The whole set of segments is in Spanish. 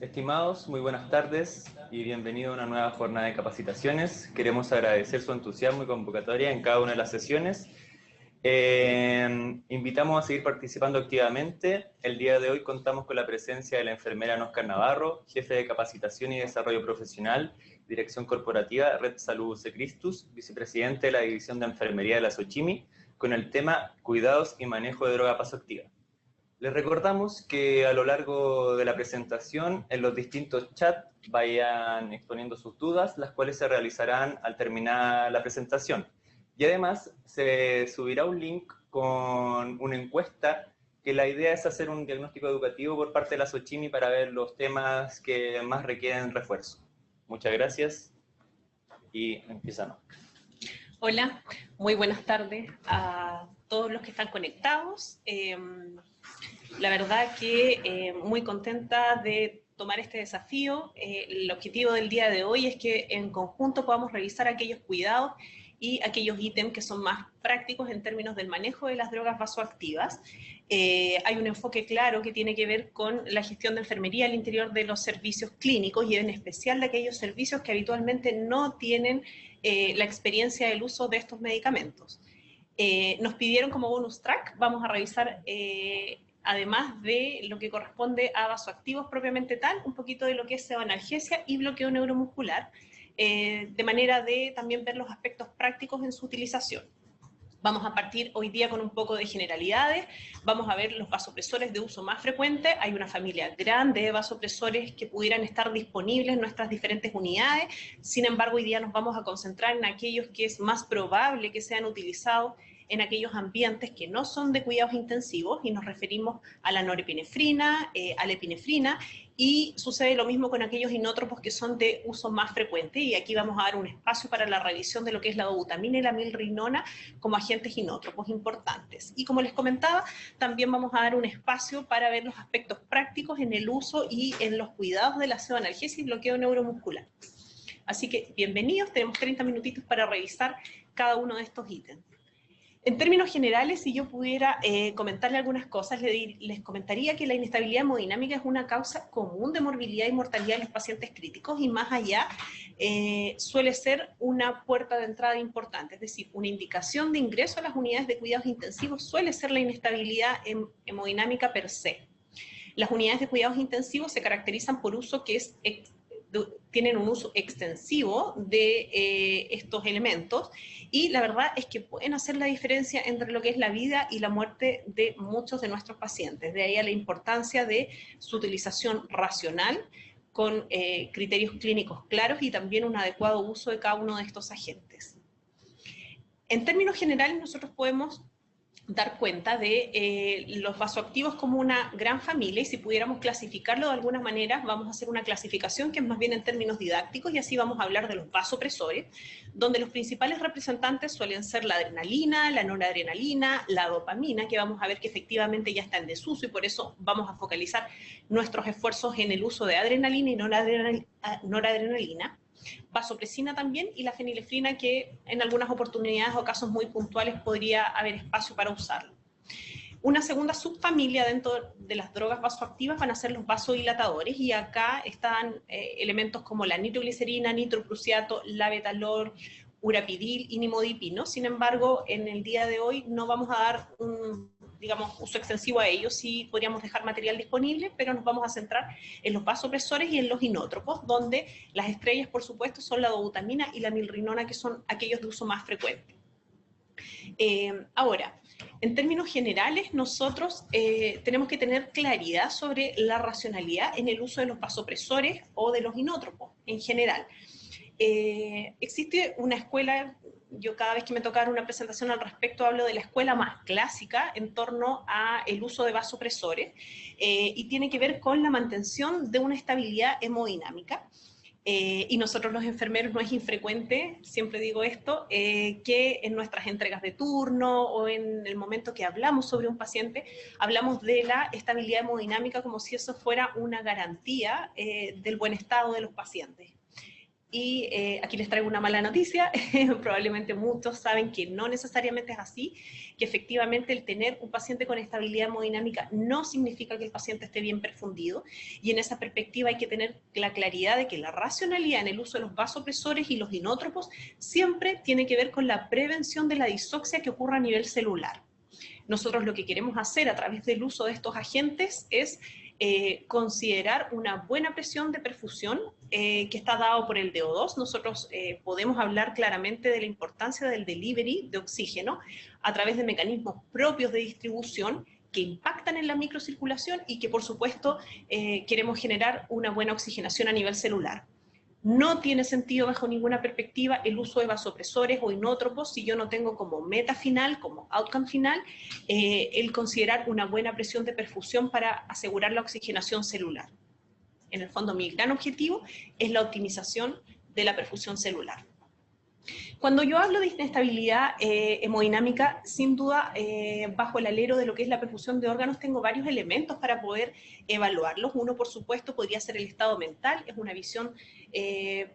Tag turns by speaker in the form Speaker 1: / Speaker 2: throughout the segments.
Speaker 1: Estimados, muy buenas tardes y bienvenido a una nueva jornada de capacitaciones. Queremos agradecer su entusiasmo y convocatoria en cada una de las sesiones. Invitamos a seguir participando activamente. El día de hoy contamos con la presencia de la enfermera Oscar Navarro, jefe de capacitación y desarrollo profesional, dirección corporativa, Red Salud Secristus, vicepresidente de la división de enfermería de la Xochimilco, con el tema Cuidados y manejo de droga pasoactiva. Les recordamos que a lo largo de la presentación, en los distintos chats, vayan exponiendo sus dudas, las cuales se realizarán al terminar la presentación. Y además, se subirá un link con una encuesta, que la idea es hacer un diagnóstico educativo por parte de la Xochimilco para ver los temas que más requieren refuerzo. Muchas gracias y empezamos.
Speaker 2: Hola, muy buenas tardes a todos los que están conectados. La verdad que muy contenta de tomar este desafío. El objetivo del día de hoy es que en conjunto podamos revisar aquellos cuidados y aquellos ítems que son más prácticos en términos del manejo de las drogas vasoactivas. Hay un enfoque claro que tiene que ver con la gestión de enfermería al interior de los servicios clínicos y en especial de aquellos servicios que habitualmente no tienen la experiencia del uso de estos medicamentos. Nos pidieron como bonus track, vamos a revisar además de lo que corresponde a vasoactivos propiamente tal, un poquito de lo que es seroanalgesia y bloqueo neuromuscular, de manera de también ver los aspectos prácticos en su utilización. Vamos a partir hoy día con un poco de generalidades, vamos a ver los vasopresores de uso más frecuente, hay una familia grande de vasopresores que pudieran estar disponibles en nuestras diferentes unidades, sin embargo hoy día nos vamos a concentrar en aquellos que es más probable que sean utilizados en aquellos ambientes que no son de cuidados intensivos y nos referimos a la norepinefrina, a la epinefrina, y sucede lo mismo con aquellos inótropos que son de uso más frecuente, y aquí vamos a dar un espacio para la revisión de lo que es la dobutamina y la milrinona como agentes inótropos importantes. Y como les comentaba, también vamos a dar un espacio para ver los aspectos prácticos en el uso y en los cuidados de la seroanalgesia y bloqueo neuromuscular. Así que bienvenidos, tenemos 30 minutitos para revisar cada uno de estos ítems. En términos generales, si yo pudiera comentarle algunas cosas, les comentaría que la inestabilidad hemodinámica es una causa común de morbilidad y mortalidad en los pacientes críticos y más allá suele ser una puerta de entrada importante, es decir, una indicación de ingreso a las unidades de cuidados intensivos suele ser la inestabilidad hemodinámica per se. Las unidades de cuidados intensivos se caracterizan por uso que es tienen un uso extensivo de estos elementos y la verdad es que pueden hacer la diferencia entre lo que es la vida y la muerte de muchos de nuestros pacientes. De ahí a la importancia de su utilización racional con criterios clínicos claros y también un adecuado uso de cada uno de estos agentes. En términos generales, nosotros podemos dar cuenta de los vasoactivos como una gran familia y si pudiéramos clasificarlo de alguna manera, vamos a hacer una clasificación que es más bien en términos didácticos y así vamos a hablar de los vasopresores, donde los principales representantes suelen ser la adrenalina, la noradrenalina, la dopamina, que vamos a ver que efectivamente ya está en desuso y por eso vamos a focalizar nuestros esfuerzos en el uso de adrenalina y noradrenalina. Vasopresina también y la fenilefrina que en algunas oportunidades o casos muy puntuales podría haber espacio para usarlo. Una segunda subfamilia dentro de las drogas vasoactivas van a ser los vasodilatadores y acá están elementos como la nitroglicerina, nitroprusiato, labetalol, urapidil y nimodipino. Sin embargo, en el día de hoy no vamos a dar un uso extensivo a ellos, sí podríamos dejar material disponible, pero nos vamos a centrar en los vasopresores y en los inótropos, donde las estrellas, por supuesto, son la dobutamina y la milrinona, que son aquellos de uso más frecuente. Ahora, en términos generales, nosotros tenemos que tener claridad sobre la racionalidad en el uso de los vasopresores o de los inótropos en general. Existe una escuela, yo cada vez que me toca dar una presentación al respecto hablo de la escuela más clásica en torno al uso de vasopresores y tiene que ver con la mantención de una estabilidad hemodinámica. Y nosotros los enfermeros no es infrecuente, siempre digo esto, que en nuestras entregas de turno o en el momento que hablamos sobre un paciente, hablamos de la estabilidad hemodinámica como si eso fuera una garantía del buen estado de los pacientes. Y aquí les traigo una mala noticia, probablemente muchos saben que no necesariamente es así, que efectivamente el tener un paciente con estabilidad hemodinámica no significa que el paciente esté bien perfundido, y en esa perspectiva hay que tener la claridad de que la racionalidad en el uso de los vasopresores y los inótropos siempre tiene que ver con la prevención de la disoxia que ocurra a nivel celular. Nosotros lo que queremos hacer a través del uso de estos agentes es considerar una buena presión de perfusión que está dado por el DO2. Nosotros podemos hablar claramente de la importancia del delivery de oxígeno a través de mecanismos propios de distribución que impactan en la microcirculación y que por supuesto queremos generar una buena oxigenación a nivel celular. No tiene sentido bajo ninguna perspectiva el uso de vasopresores o inótropos si yo no tengo como meta final, como outcome final, el considerar una buena presión de perfusión para asegurar la oxigenación celular. En el fondo, mi gran objetivo es la optimización de la perfusión celular. Cuando yo hablo de inestabilidad hemodinámica, sin duda, bajo el alero de lo que es la perfusión de órganos, tengo varios elementos para poder evaluarlos. Uno, por supuesto, podría ser el estado mental, es una visión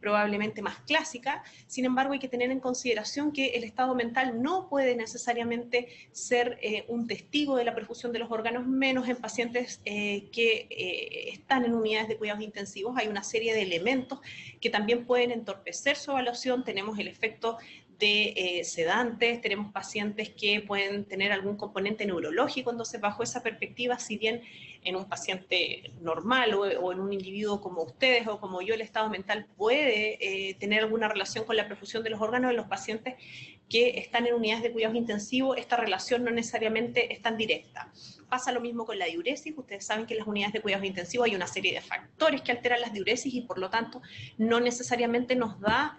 Speaker 2: probablemente más clásica. Sin embargo, hay que tener en consideración que el estado mental no puede necesariamente ser un testigo de la perfusión de los órganos, menos en pacientes que están en unidades de cuidados intensivos. Hay una serie de elementos que también pueden entorpecer su evaluación. Tenemos el efecto de sedantes, tenemos pacientes que pueden tener algún componente neurológico, entonces bajo esa perspectiva, si bien en un paciente normal o en un individuo como ustedes o como yo, el estado mental puede tener alguna relación con la perfusión de los órganos, en los pacientes que están en unidades de cuidados intensivos, esta relación no necesariamente es tan directa. Pasa lo mismo con la diuresis. Ustedes saben que en las unidades de cuidados intensivos hay una serie de factores que alteran las diuresis y por lo tanto no necesariamente nos da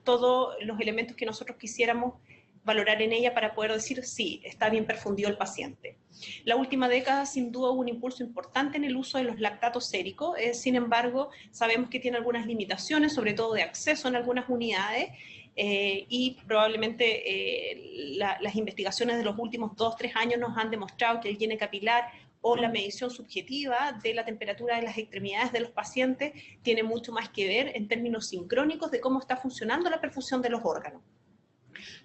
Speaker 2: todos los elementos que nosotros quisiéramos valorar en ella para poder decir sí, está bien perfundido el paciente. La última década sin duda hubo un impulso importante en el uso de los lactatos séricos, sin embargo sabemos que tiene algunas limitaciones, sobre todo de acceso en algunas unidades, y probablemente las investigaciones de los últimos 2-3 años nos han demostrado que el higiene capilar o la medición subjetiva de la temperatura de las extremidades de los pacientes tiene mucho más que ver en términos sincrónicos de cómo está funcionando la perfusión de los órganos.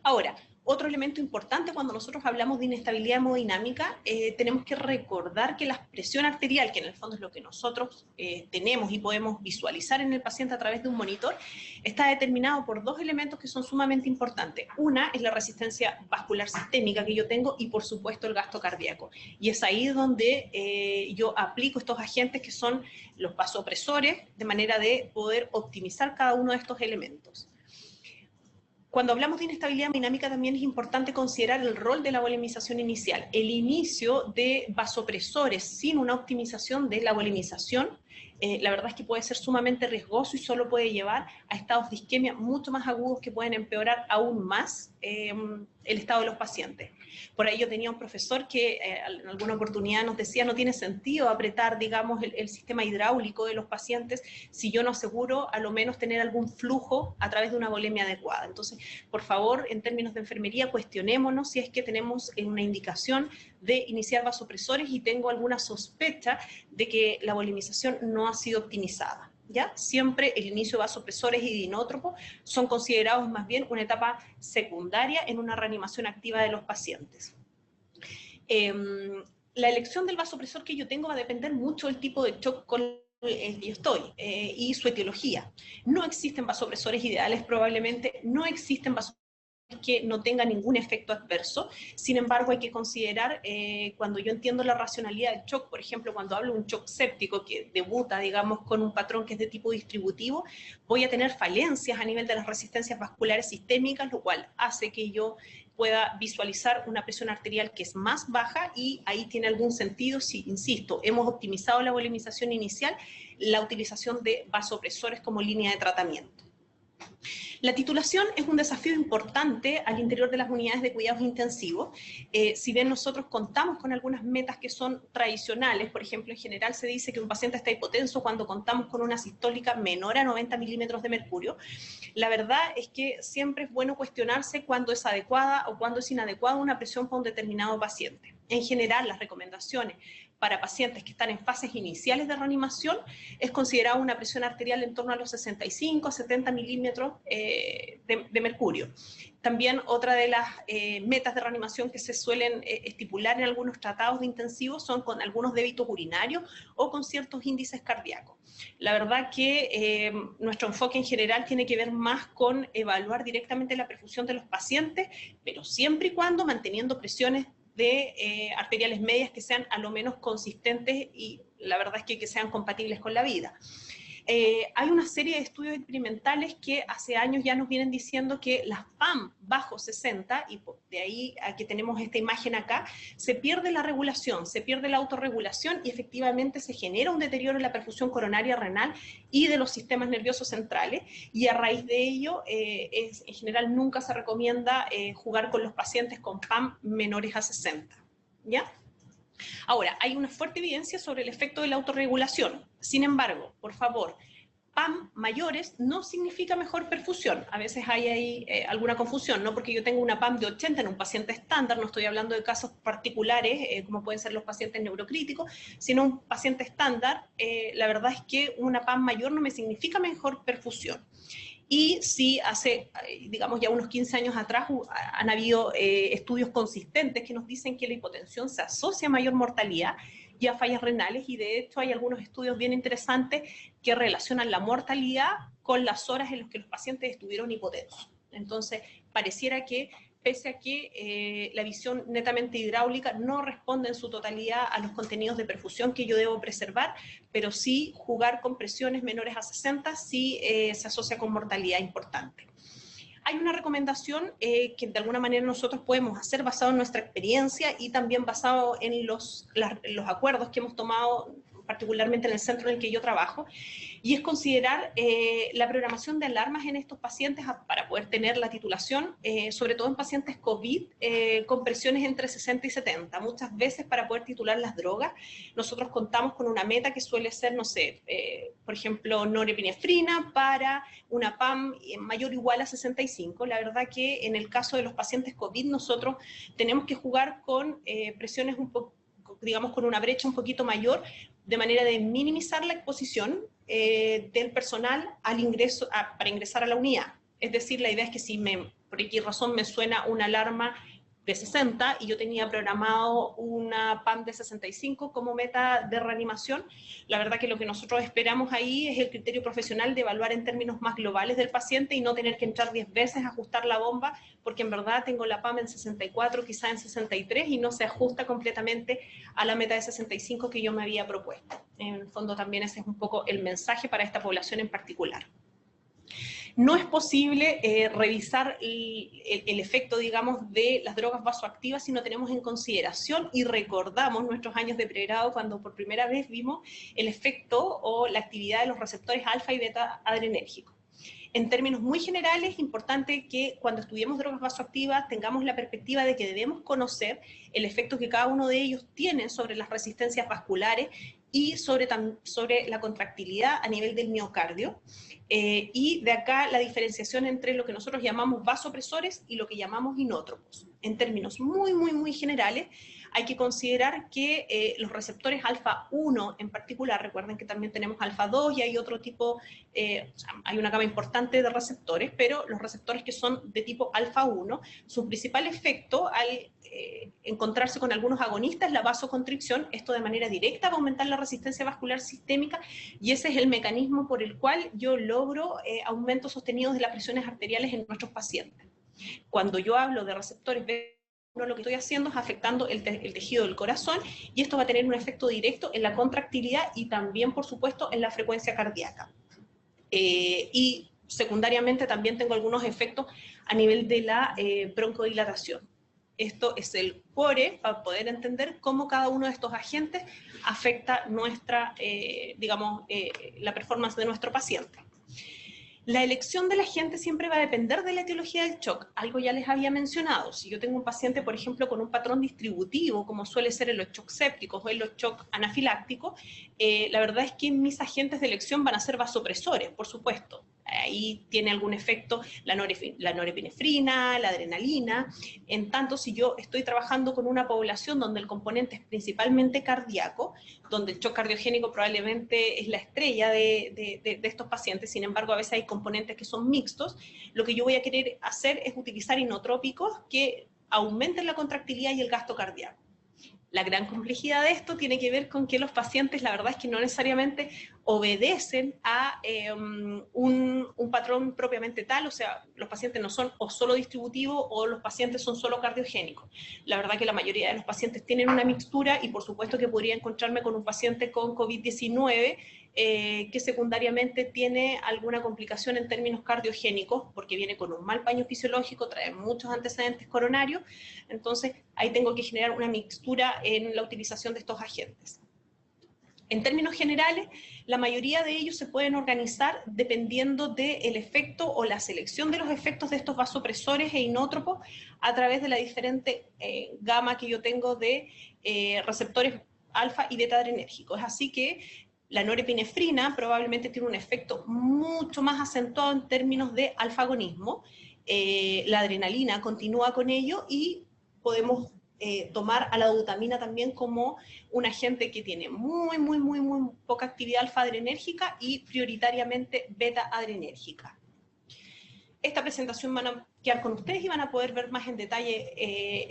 Speaker 2: Ahora, otro elemento importante cuando nosotros hablamos de inestabilidad hemodinámica, tenemos que recordar que la presión arterial, que en el fondo es lo que nosotros tenemos y podemos visualizar en el paciente a través de un monitor, está determinado por dos elementos que son sumamente importantes. Una es la resistencia vascular sistémica que yo tengo y por supuesto el gasto cardíaco. Y es ahí donde yo aplico estos agentes que son los vasopresores, de manera de poder optimizar cada uno de estos elementos. Cuando hablamos de inestabilidad hemodinámica también es importante considerar el rol de la volemización inicial. El inicio de vasopresores sin una optimización de la volemización, la verdad es que puede ser sumamente riesgoso y solo puede llevar a estados de isquemia mucho más agudos que pueden empeorar aún más el estado de los pacientes. Por ahí yo tenía un profesor que en alguna oportunidad nos decía no tiene sentido apretar, digamos, el sistema hidráulico de los pacientes si yo no aseguro a lo menos tener algún flujo a través de una volemia adecuada. Entonces, por favor, en términos de enfermería, cuestionémonos si es que tenemos una indicación de iniciar vasopresores y tengo alguna sospecha de que la volemización no ha sido optimizada. ¿Ya? Siempre el inicio de vasopresores y de inótropos son considerados más bien una etapa secundaria en una reanimación activa de los pacientes. La elección del vasopresor que yo tengo va a depender mucho del tipo de shock con el que yo estoy y su etiología. No existen vasopresores ideales probablemente, no existen vasopresores que no tenga ningún efecto adverso. Sin embargo, hay que considerar, cuando yo entiendo la racionalidad del shock, por ejemplo, cuando hablo de un shock séptico que debuta, digamos, con un patrón que es de tipo distributivo, voy a tener falencias a nivel de las resistencias vasculares sistémicas, lo cual hace que yo pueda visualizar una presión arterial que es más baja y ahí tiene algún sentido si, insisto, hemos optimizado la volemización inicial, la utilización de vasopresores como línea de tratamiento. La titulación es un desafío importante al interior de las unidades de cuidados intensivos. Si bien nosotros contamos con algunas metas que son tradicionales, por ejemplo, en general se dice que un paciente está hipotenso cuando contamos con una sistólica menor a 90 milímetros de mercurio. La verdad es que siempre es bueno cuestionarse cuándo es adecuada o cuándo es inadecuada una presión para un determinado paciente. En general, las recomendaciones para pacientes que están en fases iniciales de reanimación es considerada una presión arterial en torno a los 65 a 70 milímetros de mercurio. También otra de las metas de reanimación que se suelen estipular en algunos tratados de intensivos son con algunos débitos urinarios o con ciertos índices cardíacos. La verdad que nuestro enfoque en general tiene que ver más con evaluar directamente la perfusión de los pacientes, pero siempre y cuando manteniendo presiones arteriales medias que sean a lo menos consistentes y la verdad es que sean compatibles con la vida. Hay una serie de estudios experimentales que hace años ya nos vienen diciendo que las PAM bajo 60, y de ahí a que tenemos esta imagen acá, se pierde la regulación, se pierde la autorregulación y efectivamente se genera un deterioro en la perfusión coronaria renal y de los sistemas nerviosos centrales, y a raíz de ello, en general nunca se recomienda jugar con los pacientes con PAM menores a 60, ¿ya? Ahora, hay una fuerte evidencia sobre el efecto de la autorregulación. Sin embargo, por favor, PAM mayores no significa mejor perfusión. A veces hay ahí alguna confusión, no porque yo tenga una PAM de 80 en un paciente estándar, no estoy hablando de casos particulares, como pueden ser los pacientes neurocríticos, sino un paciente estándar, la verdad es que una PAM mayor no me significa mejor perfusión. Y sí, hace, digamos, ya unos 15 años atrás han habido estudios consistentes que nos dicen que la hipotensión se asocia a mayor mortalidad y a fallas renales, y de hecho hay algunos estudios bien interesantes que relacionan la mortalidad con las horas en las que los pacientes estuvieron hipotensos. Entonces, pareciera que, pese a que la visión netamente hidráulica no responde en su totalidad a los contenidos de perfusión que yo debo preservar, pero sí jugar con presiones menores a 60 sí se asocia con mortalidad importante. Hay una recomendación que de alguna manera nosotros podemos hacer basado en nuestra experiencia y también basado en los acuerdos que hemos tomado particularmente en el centro en el que yo trabajo, y es considerar la programación de alarmas en estos pacientes para poder tener la titulación, sobre todo en pacientes COVID, con presiones entre 60 y 70. Muchas veces para poder titular las drogas, nosotros contamos con una meta que suele ser, no sé, por ejemplo, norepinefrina para una PAM mayor o igual a 65. La verdad que en el caso de los pacientes COVID nosotros tenemos que jugar con presiones un poco, digamos, con una brecha un poquito mayor, de manera de minimizar la exposición del personal al ingreso, para ingresar a la unidad. Es decir, la idea es que si por X razón me suena una alarma de 60 y yo tenía programado una PAM de 65 como meta de reanimación, la verdad que lo que nosotros esperamos ahí es el criterio profesional de evaluar en términos más globales del paciente y no tener que entrar 10 veces a ajustar la bomba, porque en verdad tengo la PAM en 64, quizá en 63, y no se ajusta completamente a la meta de 65 que yo me había propuesto. En el fondo también ese es un poco el mensaje para esta población en particular. No es posible revisar el efecto, digamos, de las drogas vasoactivas si no tenemos en consideración y recordamos nuestros años de pregrado cuando por primera vez vimos el efecto o la actividad de los receptores alfa y beta adrenérgicos. En términos muy generales, es importante que cuando estudiemos drogas vasoactivas tengamos la perspectiva de que debemos conocer el efecto que cada uno de ellos tiene sobre las resistencias vasculares y sobre la contractilidad a nivel del miocardio. Y de acá la diferenciación entre lo que nosotros llamamos vasopresores y lo que llamamos inótropos. En términos muy generales, hay que considerar que los receptores alfa 1 en particular, recuerden que también tenemos alfa 2 y hay otro tipo, o sea, hay una gama importante de receptores, pero los receptores que son de tipo alfa 1, su principal efecto al encontrarse con algunos agonistas es la vasoconstricción. Esto de manera directa va a aumentar la resistencia vascular sistémica y ese es el mecanismo por el cual yo logro aumentos sostenidos de las presiones arteriales en nuestros pacientes. Cuando yo hablo de receptores B1, lo que estoy haciendo es afectando el tejido del corazón y esto va a tener un efecto directo en la contractilidad y también, por supuesto, en la frecuencia cardíaca. Y secundariamente también tengo algunos efectos a nivel de la broncodilatación. Esto es el core para poder entender cómo cada uno de estos agentes afecta nuestra, digamos, la performance de nuestro paciente. La elección del agente siempre va a depender de la etiología del shock. Algo ya les había mencionado. Si yo tengo un paciente, por ejemplo, con un patrón distributivo, como suele ser en los shocks sépticos o en los shocks anafilácticos, la verdad es que mis agentes de elección van a ser vasopresores, por supuesto. ahí tiene algún efecto la norepinefrina, la adrenalina. En tanto, si yo estoy trabajando con una población donde el componente es principalmente cardíaco, donde el shock cardiogénico probablemente es la estrella de estos pacientes, sin embargo, a veces hay componentes que son mixtos, lo que yo voy a querer hacer es utilizar inotrópicos que aumenten la contractilidad y el gasto cardíaco. La gran complejidad de esto tiene que ver con que los pacientes, la verdad es que no necesariamente obedecen a un patrón propiamente tal, o sea, los pacientes no son o solo distributivos o los pacientes son solo cardiogénicos. La verdad que la mayoría de los pacientes tienen una mixtura y por supuesto que podría encontrarme con un paciente con COVID-19 que secundariamente tiene alguna complicación en términos cardiogénicos, porque viene con un mal paño fisiológico, trae muchos antecedentes coronarios, entonces ahí tengo que generar una mixtura en la utilización de estos agentes. En términos generales, la mayoría de ellos se pueden organizar dependiendo del efecto o la selección de los efectos de estos vasopresores e inótropos a través de la diferente gama que yo tengo de receptores alfa y beta adrenérgicos. Así que la norepinefrina probablemente tiene un efecto mucho más acentuado en términos de alfa-agonismo. La adrenalina continúa con ello y podemos tomar a la dobutamina también como un agente que tiene muy poca actividad alfa-adrenérgica y prioritariamente beta-adrenérgica. Esta presentación van a quedar con ustedes y van a poder ver más en detalle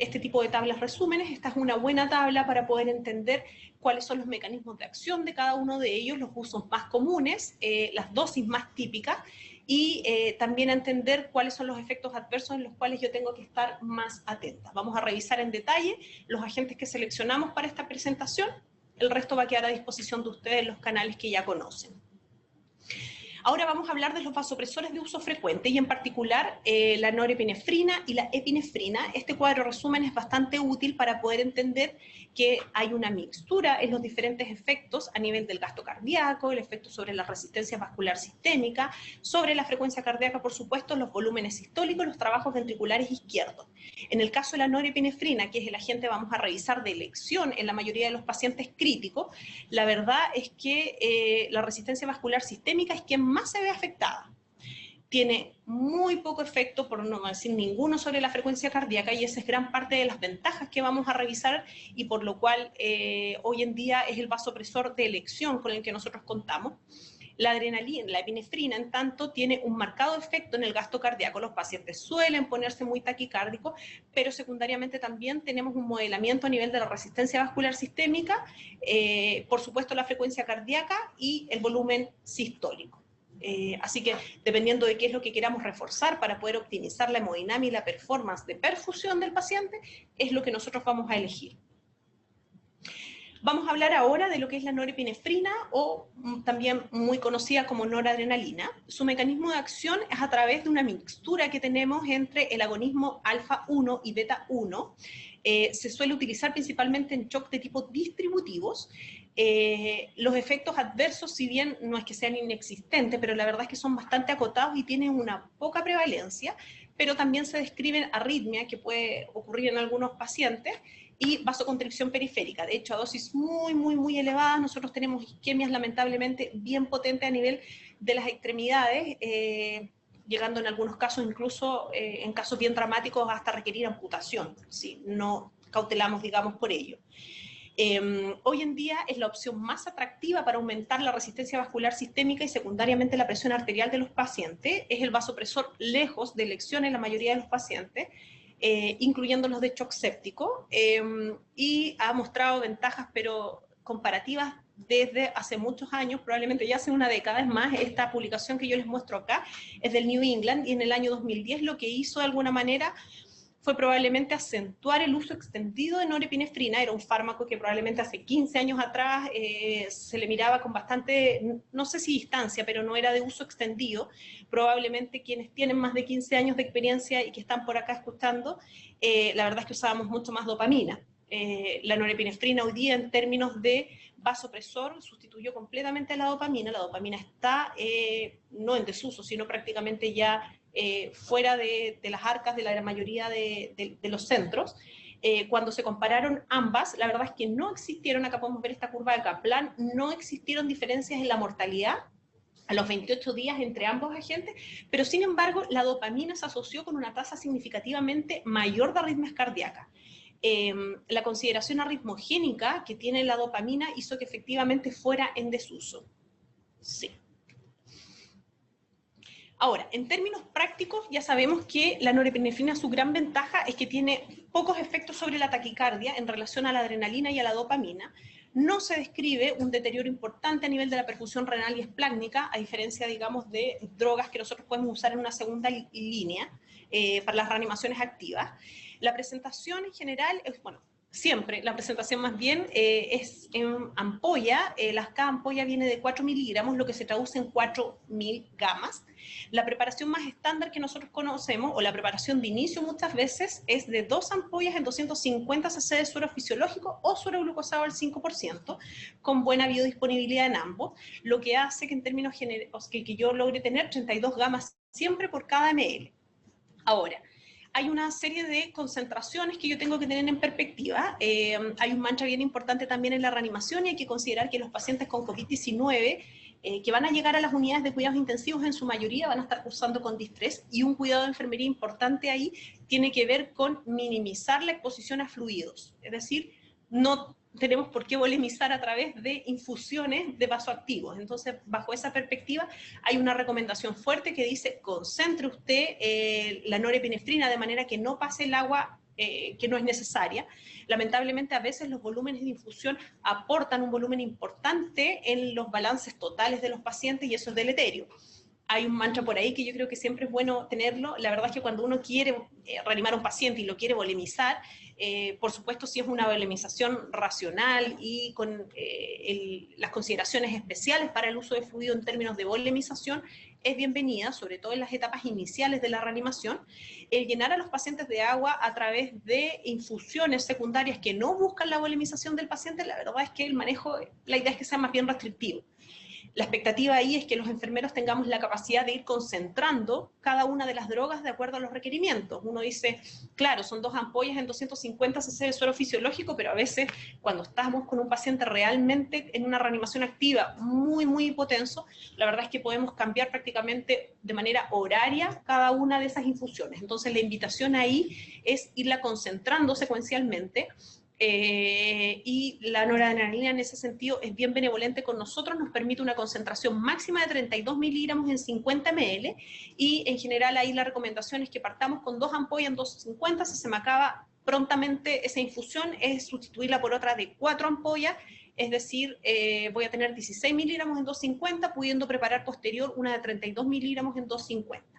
Speaker 2: este tipo de tablas resúmenes. Esta es una buena tabla para poder entender cuáles son los mecanismos de acción de cada uno de ellos, los usos más comunes, las dosis más típicas y también entender cuáles son los efectos adversos en los cuales yo tengo que estar más atenta. Vamos a revisar en detalle los agentes que seleccionamos para esta presentación. El resto va a quedar a disposición de ustedes en los canales que ya conocen. Ahora vamos a hablar de los vasopresores de uso frecuente y en particular la norepinefrina y la epinefrina. Este cuadro resumen es bastante útil para poder entender que hay una mixtura en los diferentes efectos a nivel del gasto cardíaco, el efecto sobre la resistencia vascular sistémica, sobre la frecuencia cardíaca, por supuesto, los volúmenes sistólicos, los trabajos ventriculares izquierdos. En el caso de la norepinefrina, que es el agente vamos a revisar de elección en la mayoría de los pacientes críticos, la verdad es que la resistencia vascular sistémica es quien más se ve afectada. Tiene muy poco efecto, por no decir ninguno, sobre la frecuencia cardíaca y esa es gran parte de las ventajas que vamos a revisar y por lo cual hoy en día es el vasopresor de elección con el que nosotros contamos. La adrenalina, la epinefrina, en tanto, tiene un marcado efecto en el gasto cardíaco. Los pacientes suelen ponerse muy taquicárdicos, pero secundariamente también tenemos un modelamiento a nivel de la resistencia vascular sistémica, por supuesto la frecuencia cardíaca y el volumen sistólico. Así que dependiendo de qué es lo que queramos reforzar para poder optimizar la hemodinamia y la performance de perfusión del paciente, es lo que nosotros vamos a elegir. Vamos a hablar ahora de lo que es la norepinefrina o también muy conocida como noradrenalina. Su mecanismo de acción es a través de una mixtura que tenemos entre el agonismo alfa-1 y beta-1. Se suele utilizar principalmente en shock de tipo distributivos. Los efectos adversos, si bien no es que sean inexistentes, pero la verdad es que son bastante acotados y tienen una poca prevalencia, pero también se describen arritmia que puede ocurrir en algunos pacientes y vasoconstricción periférica. De hecho, a dosis muy elevadas nosotros tenemos isquemias lamentablemente bien potentes a nivel de las extremidades, llegando en algunos casos incluso, en casos bien dramáticos, hasta requerir amputación, si no cautelamos, digamos, por ello. Hoy en día es la opción más atractiva para aumentar la resistencia vascular sistémica y secundariamente la presión arterial de los pacientes. Es el vasopresor lejos de elección en la mayoría de los pacientes, incluyendo los de shock séptico, y ha mostrado ventajas, pero comparativas desde hace muchos años, probablemente ya hace una década. Es más, esta publicación que yo les muestro acá es del New England, y en el año 2010 lo que hizo de alguna manera fue probablemente acentuar el uso extendido de norepinefrina. Era un fármaco que probablemente hace 15 años atrás se le miraba con bastante, no sé si distancia, pero no era de uso extendido. Probablemente quienes tienen más de 15 años de experiencia y que están por acá escuchando, la verdad es que usábamos mucho más dopamina. La norepinefrina hoy día en términos de vasopresor sustituyó completamente a la dopamina. La dopamina está no en desuso, sino prácticamente ya fuera de las arcas de la mayoría de los centros. Cuando se compararon ambas, la verdad es que no existieron, acá podemos ver esta curva de Kaplan, no existieron diferencias en la mortalidad a los 28 días entre ambos agentes, pero sin embargo la dopamina se asoció con una tasa significativamente mayor de arritmias cardíacas. La consideración arritmogénica que tiene la dopamina hizo que efectivamente fuera en desuso. Sí. Ahora, en términos prácticos, ya sabemos que la norepinefrina, su gran ventaja es que tiene pocos efectos sobre la taquicardia en relación a la adrenalina y a la dopamina. No se describe un deterioro importante a nivel de la perfusión renal y esplácnica, a diferencia, digamos, de drogas que nosotros podemos usar en una segunda línea para las reanimaciones activas. La presentación en general es, bueno, siempre, la presentación más bien es en ampolla, cada ampolla viene de 4 miligramos, lo que se traduce en 4.000 gamas. La preparación más estándar que nosotros conocemos, o la preparación de inicio muchas veces, es de 2 ampollas en 250 cc de suero fisiológico o suero glucosado al 5%, con buena biodisponibilidad en ambos, lo que hace que en términos generales, que yo logre tener 32 gamas siempre por cada ml. Ahora, hay una serie de concentraciones que yo tengo que tener en perspectiva. Hay un mantra bien importante también en la reanimación y hay que considerar que los pacientes con COVID-19 que van a llegar a las unidades de cuidados intensivos en su mayoría van a estar cursando con distrés, y un cuidado de enfermería importante ahí tiene que ver con minimizar la exposición a fluidos. Es decir, no tenemos por qué volemizar a través de infusiones de vasoactivos. Entonces, bajo esa perspectiva, hay una recomendación fuerte que dice: concentre usted la norepinefrina de manera que no pase el agua que no es necesaria. Lamentablemente, a veces los volúmenes de infusión aportan un volumen importante en los balances totales de los pacientes y eso es deleterio. Hay un mantra por ahí que yo creo que siempre es bueno tenerlo. La verdad es que cuando uno quiere reanimar a un paciente y lo quiere volemizar, por supuesto, si es una volemización racional y con las consideraciones especiales para el uso de fluido en términos de volemización, es bienvenida, sobre todo en las etapas iniciales de la reanimación. El llenar a los pacientes de agua a través de infusiones secundarias que no buscan la volemización del paciente, la verdad es que el manejo, la idea es que sea más bien restrictivo. La expectativa ahí es que los enfermeros tengamos la capacidad de ir concentrando cada una de las drogas de acuerdo a los requerimientos. Uno dice, claro, son 2 ampollas en 250 cc de suero fisiológico, pero a veces cuando estamos con un paciente realmente en una reanimación activa muy, muy hipotenso, la verdad es que podemos cambiar prácticamente de manera horaria cada una de esas infusiones. Entonces la invitación ahí es irla concentrando secuencialmente. Y la noradrenalina en ese sentido es bien benevolente con nosotros, nos permite una concentración máxima de 32 miligramos en 50 ml, y en general ahí la recomendación es que partamos con 2 ampollas en 250, si se me acaba prontamente esa infusión, es sustituirla por otra de 4 ampollas, es decir, voy a tener 16 miligramos en 250, pudiendo preparar posterior una de 32 miligramos en 250.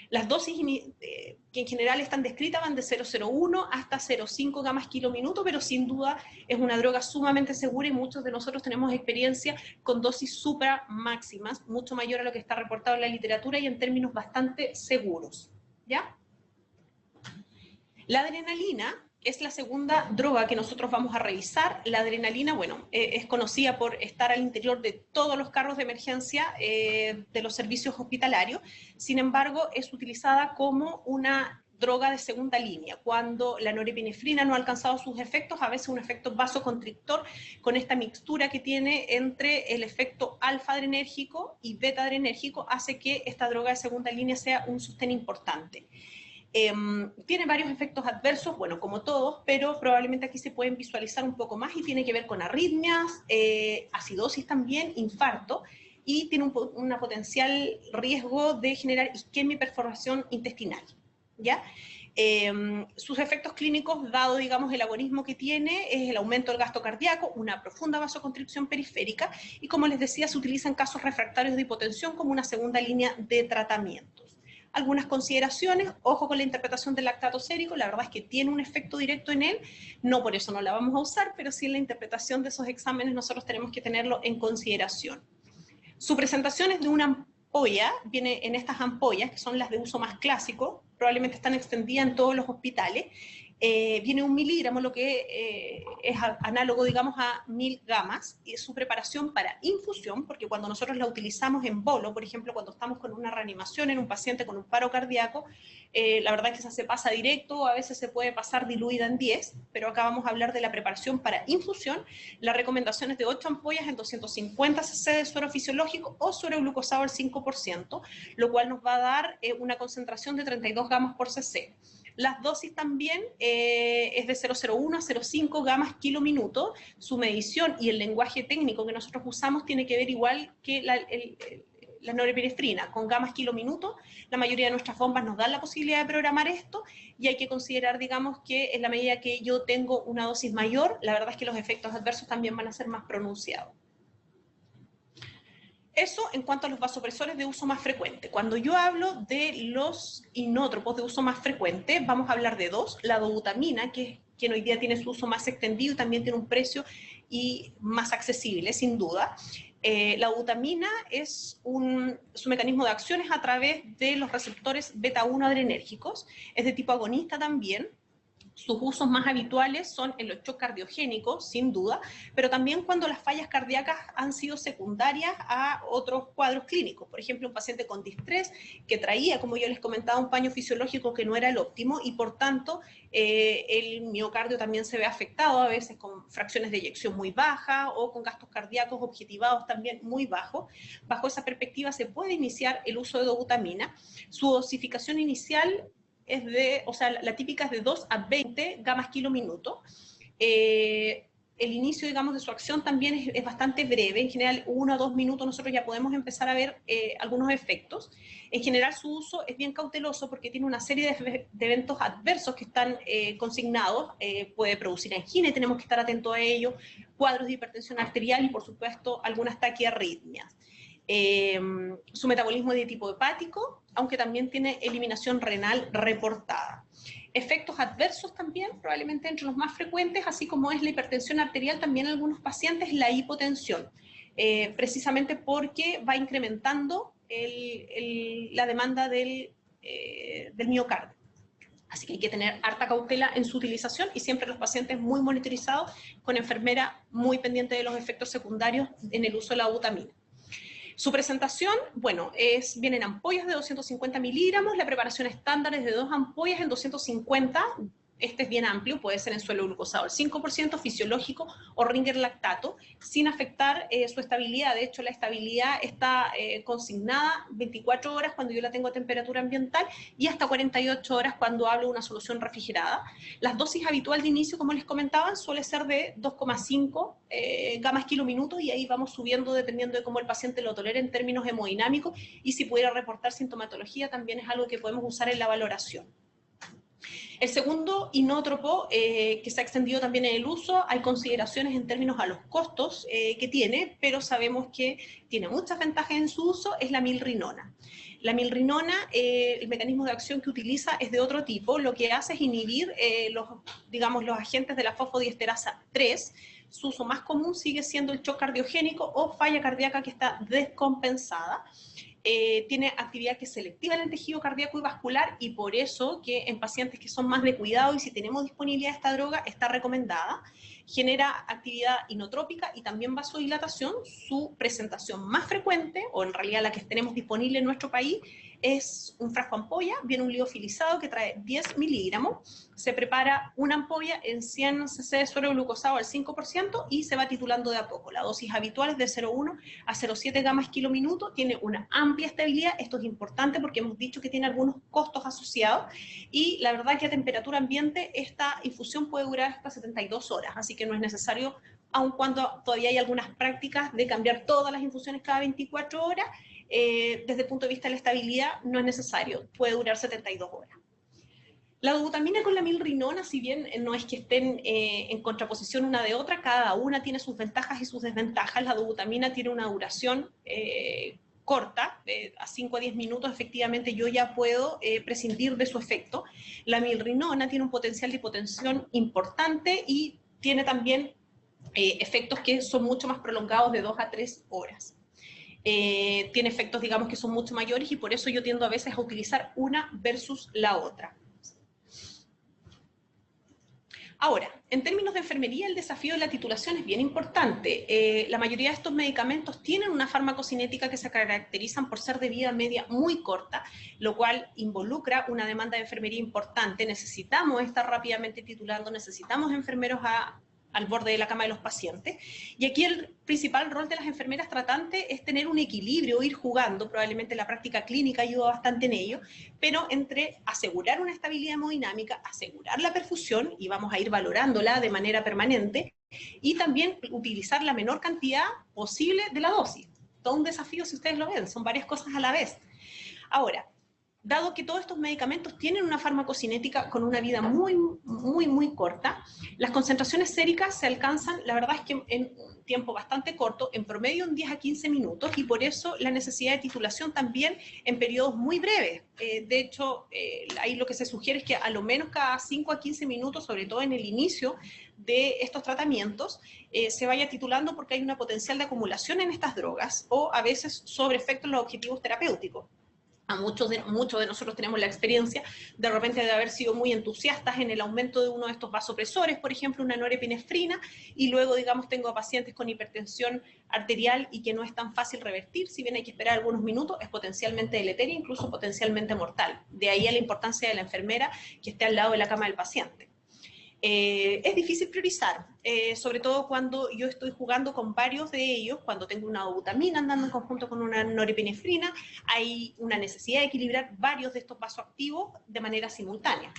Speaker 2: Las dosis que en general están descritas van de 0,01 hasta 0,5 gamas kilo minuto, pero sin duda es una droga sumamente segura y muchos de nosotros tenemos experiencia con dosis supra máximas, mucho mayor a lo que está reportado en la literatura y en términos bastante seguros. ¿Ya? La adrenalina es la segunda droga que nosotros vamos a revisar. La adrenalina, bueno, es conocida por estar al interior de todos los carros de emergencia de los servicios hospitalarios. Sin embargo, es utilizada como una droga de segunda línea. Cuando la norepinefrina no ha alcanzado sus efectos, a veces un efecto vasoconstrictor con esta mixtura que tiene entre el efecto alfa-adrenérgico y beta-adrenérgico hace que esta droga de segunda línea sea un sostén importante. Tiene varios efectos adversos, bueno, como todos, pero probablemente aquí se pueden visualizar un poco más y tiene que ver con arritmias, acidosis también, infarto, y tiene un potencial riesgo de generar isquemia y perforación intestinal, ¿ya? Sus efectos clínicos, dado, digamos, el agonismo que tiene, es el aumento del gasto cardíaco, una profunda vasoconstricción periférica, y como les decía, se utiliza en casos refractarios de hipotensión como una segunda línea de tratamientos. Algunas consideraciones, ojo con la interpretación del lactato sérico, la verdad es que tiene un efecto directo en él, no por eso no la vamos a usar, pero sí en la interpretación de esos exámenes nosotros tenemos que tenerlo en consideración. Su presentación es de una ampolla, viene en estas ampollas, que son las de uso más clásico, probablemente están extendidas en todos los hospitales, viene 1 miligramo, lo que es análogo, digamos, a 1000 gamas, y su preparación para infusión, porque cuando nosotros la utilizamos en bolo, por ejemplo, cuando estamos con una reanimación en un paciente con un paro cardíaco, la verdad es que esa se pasa directo, a veces se puede pasar diluida en 10, pero acá vamos a hablar de la preparación para infusión. La recomendación es de 8 ampollas en 250 cc de suero fisiológico o suero glucosado al 5%, lo cual nos va a dar una concentración de 32 gamas por cc. Las dosis también es de 0,01 a 0,5 gamas kilo minuto. Su medición y el lenguaje técnico que nosotros usamos tiene que ver igual que la norepinefrina, con gamas kilo minuto. La mayoría de nuestras bombas nos dan la posibilidad de programar esto, y hay que considerar, digamos, que en la medida que yo tengo una dosis mayor, la verdad es que los efectos adversos también van a ser más pronunciados. Eso en cuanto a los vasopresores de uso más frecuente. Cuando yo hablo de los inótropos de uso más frecuente, vamos a hablar de dos. La dobutamina, que hoy día tiene su uso más extendido y también tiene un precio y más accesible, sin duda. La dobutamina su mecanismo de acción es a través de los receptores beta-1 adrenérgicos, es de tipo agonista también. Sus usos más habituales son en los shock cardiogénicos, sin duda, pero también cuando las fallas cardíacas han sido secundarias a otros cuadros clínicos. Por ejemplo, un paciente con distrés que traía, como yo les comentaba, un paño fisiológico que no era el óptimo, y por tanto el miocardio también se ve afectado, a veces con fracciones de eyección muy bajas o con gastos cardíacos objetivados también muy bajos. Bajo esa perspectiva se puede iniciar el uso de dobutamina. Su dosificación inicial es la típica es de 2 a 20 gamas kilo minuto. El inicio, digamos, de su acción también es bastante breve. En general, 1 a 2 minutos nosotros ya podemos empezar a ver algunos efectos. En general, su uso es bien cauteloso porque tiene una serie de eventos adversos que están consignados. Puede producir angina y tenemos que estar atentos a ello, cuadros de hipertensión arterial y, por supuesto, algunas taquiarritmias. Su metabolismo es de tipo hepático, aunque también tiene eliminación renal reportada. Efectos adversos también, probablemente entre los más frecuentes, así como es la hipertensión arterial, también en algunos pacientes la hipotensión, precisamente porque va incrementando la demanda del miocardio. Así que hay que tener harta cautela en su utilización y siempre los pacientes muy monitorizados, con enfermera muy pendiente de los efectos secundarios en el uso de la dobutamina. Su presentación, bueno, vienen ampollas de 250 miligramos, la preparación estándar es de 2 ampollas en 250, este es bien amplio, puede ser en suelo glucosado al 5%, fisiológico o Ringer lactato, sin afectar su estabilidad. De hecho, la estabilidad está consignada 24 horas cuando yo la tengo a temperatura ambiental y hasta 48 horas cuando hablo de una solución refrigerada. Las dosis habitual de inicio, como les comentaba, suele ser de 2,5 gamas kilo minuto, y ahí vamos subiendo dependiendo de cómo el paciente lo tolere en términos hemodinámicos, y si pudiera reportar sintomatología también es algo que podemos usar en la valoración. El segundo inótropo que se ha extendido también en el uso, hay consideraciones en términos a los costos que tiene, pero sabemos que tiene muchas ventajas en su uso, es la milrinona. La milrinona, el mecanismo de acción que utiliza es de otro tipo, lo que hace es inhibir los agentes de la fosfodiesterasa 3, su uso más común sigue siendo el shock cardiogénico o falla cardíaca que está descompensada. Tiene actividad que es selectiva en el tejido cardíaco y vascular, y por eso que en pacientes que son más de cuidado y si tenemos disponibilidad de esta droga está recomendada. Genera actividad inotrópica y también vasodilatación. Su presentación más frecuente, o en realidad la que tenemos disponible en nuestro país, es un frasco ampolla, viene un liofilizado que trae 10 miligramos, se prepara una ampolla en 100 cc de suero glucosado al 5% y se va titulando de a poco. La dosis habitual es de 0,1 a 0,7 gamas kilo minuto, tiene una amplia estabilidad, esto es importante porque hemos dicho que tiene algunos costos asociados, y la verdad que a temperatura ambiente esta infusión puede durar hasta 72 horas, así que no es necesario, aun cuando todavía hay algunas prácticas de cambiar todas las infusiones cada 24 horas, desde el punto de vista de la estabilidad no es necesario, puede durar 72 horas. La dobutamina con la milrinona, si bien no es que estén en contraposición una de otra, cada una tiene sus ventajas y sus desventajas. La dobutamina tiene una duración corta, a 5 a 10 minutos efectivamente yo ya puedo prescindir de su efecto. La milrinona tiene un potencial de hipotensión importante y tiene también efectos que son mucho más prolongados, de 2 a 3 horas. Tiene efectos, digamos, que son mucho mayores, y por eso yo tiendo a veces a utilizar una versus la otra. Ahora, en términos de enfermería, el desafío de la titulación es bien importante. La mayoría de estos medicamentos tienen una farmacocinética que se caracterizan por ser de vida media muy corta, lo cual involucra una demanda de enfermería importante. Necesitamos estar rápidamente titulando, necesitamos enfermeros al borde de la cama de los pacientes. Y aquí el principal rol de las enfermeras tratantes es tener un equilibrio, ir jugando, probablemente la práctica clínica ayuda bastante en ello, pero entre asegurar una estabilidad hemodinámica, asegurar la perfusión, y vamos a ir valorándola de manera permanente, y también utilizar la menor cantidad posible de la dosis. Todo un desafío si ustedes lo ven, son varias cosas a la vez. Ahora, dado que todos estos medicamentos tienen una farmacocinética con una vida muy corta, las concentraciones séricas se alcanzan, la verdad es que en un tiempo bastante corto, en promedio en 10 a 15 minutos, y por eso la necesidad de titulación también en periodos muy breves. De hecho, ahí lo que se sugiere es que a lo menos cada 5 a 15 minutos, sobre todo en el inicio de estos tratamientos, se vaya titulando, porque hay una potencial de acumulación en estas drogas, o a veces sobre efectos en los objetivos terapéuticos. Muchos de nosotros tenemos la experiencia de repente de haber sido muy entusiastas en el aumento de uno de estos vasopresores, por ejemplo, una norepinefrina, y luego, digamos, tengo a pacientes con hipertensión arterial y que no es tan fácil revertir, si bien hay que esperar algunos minutos, es potencialmente deleteria, incluso potencialmente mortal. De ahí a la importancia de la enfermera que esté al lado de la cama del paciente. Es difícil priorizar, sobre todo cuando yo estoy jugando con varios de ellos, cuando tengo una dobutamina andando en conjunto con una norepinefrina, hay una necesidad de equilibrar varios de estos vasoactivos de manera simultánea.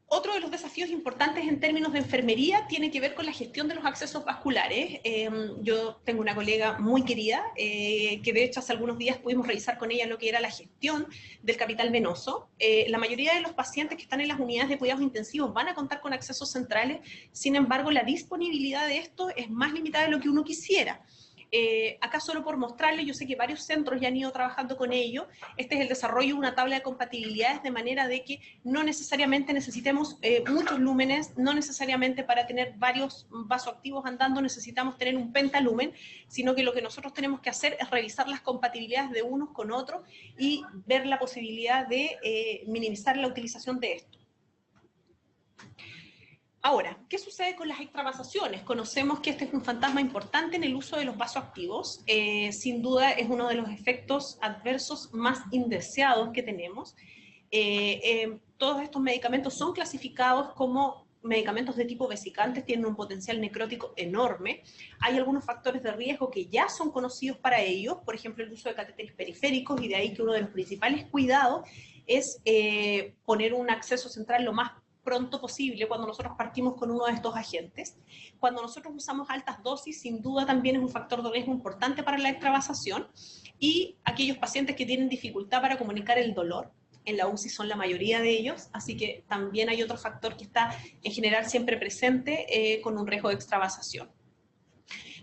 Speaker 2: Otro de los desafíos importantes en términos de enfermería tiene que ver con la gestión de los accesos vasculares. Yo tengo una colega muy querida, que de hecho hace algunos días pudimos revisar con ella lo que era la gestión del capital venoso. La mayoría de los pacientes que están en las unidades de cuidados intensivos van a contar con accesos centrales, sin embargo la disponibilidad de esto es más limitada de lo que uno quisiera. Acá solo por mostrarles, yo sé que varios centros ya han ido trabajando con ello, este es el desarrollo de una tabla de compatibilidades de manera de que no necesariamente necesitemos muchos lúmenes, no necesariamente para tener varios vasoactivos andando necesitamos tener un pentalumen, sino que lo que nosotros tenemos que hacer es revisar las compatibilidades de unos con otros y ver la posibilidad de minimizar la utilización de esto. Ahora, ¿qué sucede con las extravasaciones? Conocemos que este es un fantasma importante en el uso de los vasoactivos. Sin duda es uno de los efectos adversos más indeseados que tenemos. Todos estos medicamentos son clasificados como medicamentos de tipo vesicantes, tienen un potencial necrótico enorme. Hay algunos factores de riesgo que ya son conocidos para ellos, por ejemplo el uso de catéteres periféricos, y de ahí que uno de los principales cuidados es poner un acceso central lo más pronto posible cuando nosotros partimos con uno de estos agentes. Cuando nosotros usamos altas dosis, sin duda también es un factor de riesgo importante para la extravasación, y aquellos pacientes que tienen dificultad para comunicar el dolor, en la UCI son la mayoría de ellos, así que también hay otro factor que está en general siempre presente con un riesgo de extravasación.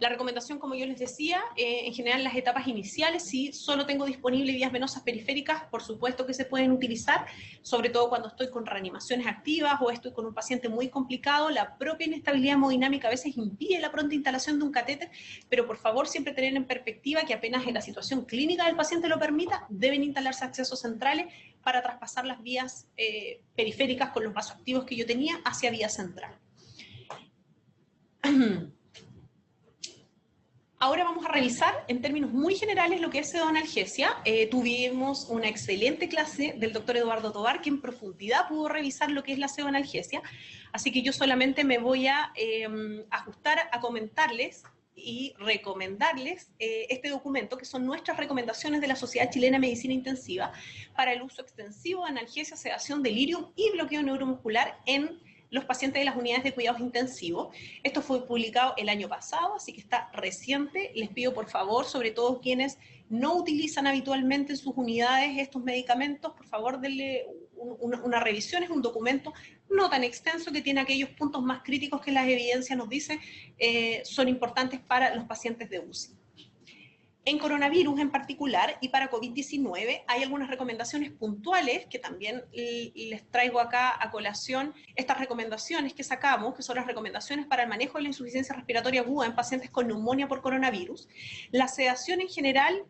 Speaker 2: La recomendación, como yo les decía, en general en las etapas iniciales, si solo tengo disponible vías venosas periféricas, por supuesto que se pueden utilizar, sobre todo cuando estoy con reanimaciones activas o estoy con un paciente muy complicado. La propia inestabilidad hemodinámica a veces impide la pronta instalación de un catéter, pero por favor siempre tener en perspectiva que apenas en la situación clínica del paciente lo permita, deben instalarse accesos centrales para traspasar las vías periféricas con los vasoactivos que yo tenía hacia vía central. Ahora vamos a revisar en términos muy generales lo que es pseudoanalgesia. Tuvimos una excelente clase del doctor Eduardo Tovar, que en profundidad pudo revisar lo que es la pseudoanalgesia, así que yo solamente me voy a ajustar a comentarles y recomendarles este documento, que son nuestras recomendaciones de la Sociedad Chilena de Medicina Intensiva para el uso extensivo de analgesia, sedación, delirium y bloqueo neuromuscular en los pacientes de las unidades de cuidados intensivos. Esto fue publicado el año pasado, así que está reciente. Les pido por favor, sobre todo quienes no utilizan habitualmente en sus unidades estos medicamentos, por favor denle una revisión. Es un documento no tan extenso que tiene aquellos puntos más críticos que las evidencias nos dicen son importantes para los pacientes de UCI. En coronavirus en particular y para COVID-19 hay algunas recomendaciones puntuales que también les traigo acá a colación. Estas recomendaciones que sacamos, que son las recomendaciones para el manejo de la insuficiencia respiratoria aguda en pacientes con neumonía por coronavirus. La sedación en general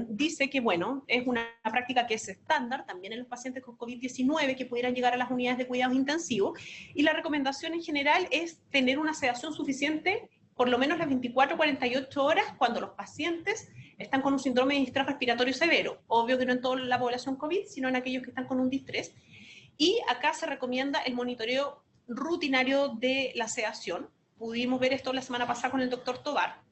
Speaker 2: dice que, bueno, es una práctica que es estándar también en los pacientes con COVID-19 que pudieran llegar a las unidades de cuidados intensivos, y la recomendación en general es tener una sedación suficiente por lo menos las 24 o 48 horas cuando los pacientes están con un síndrome de distrés respiratorio severo. Obvio que no en toda la población COVID, sino en aquellos que están con un distrés. Y acá se recomienda el monitoreo rutinario de la sedación. Pudimos ver esto la semana pasada con el doctor Tobar.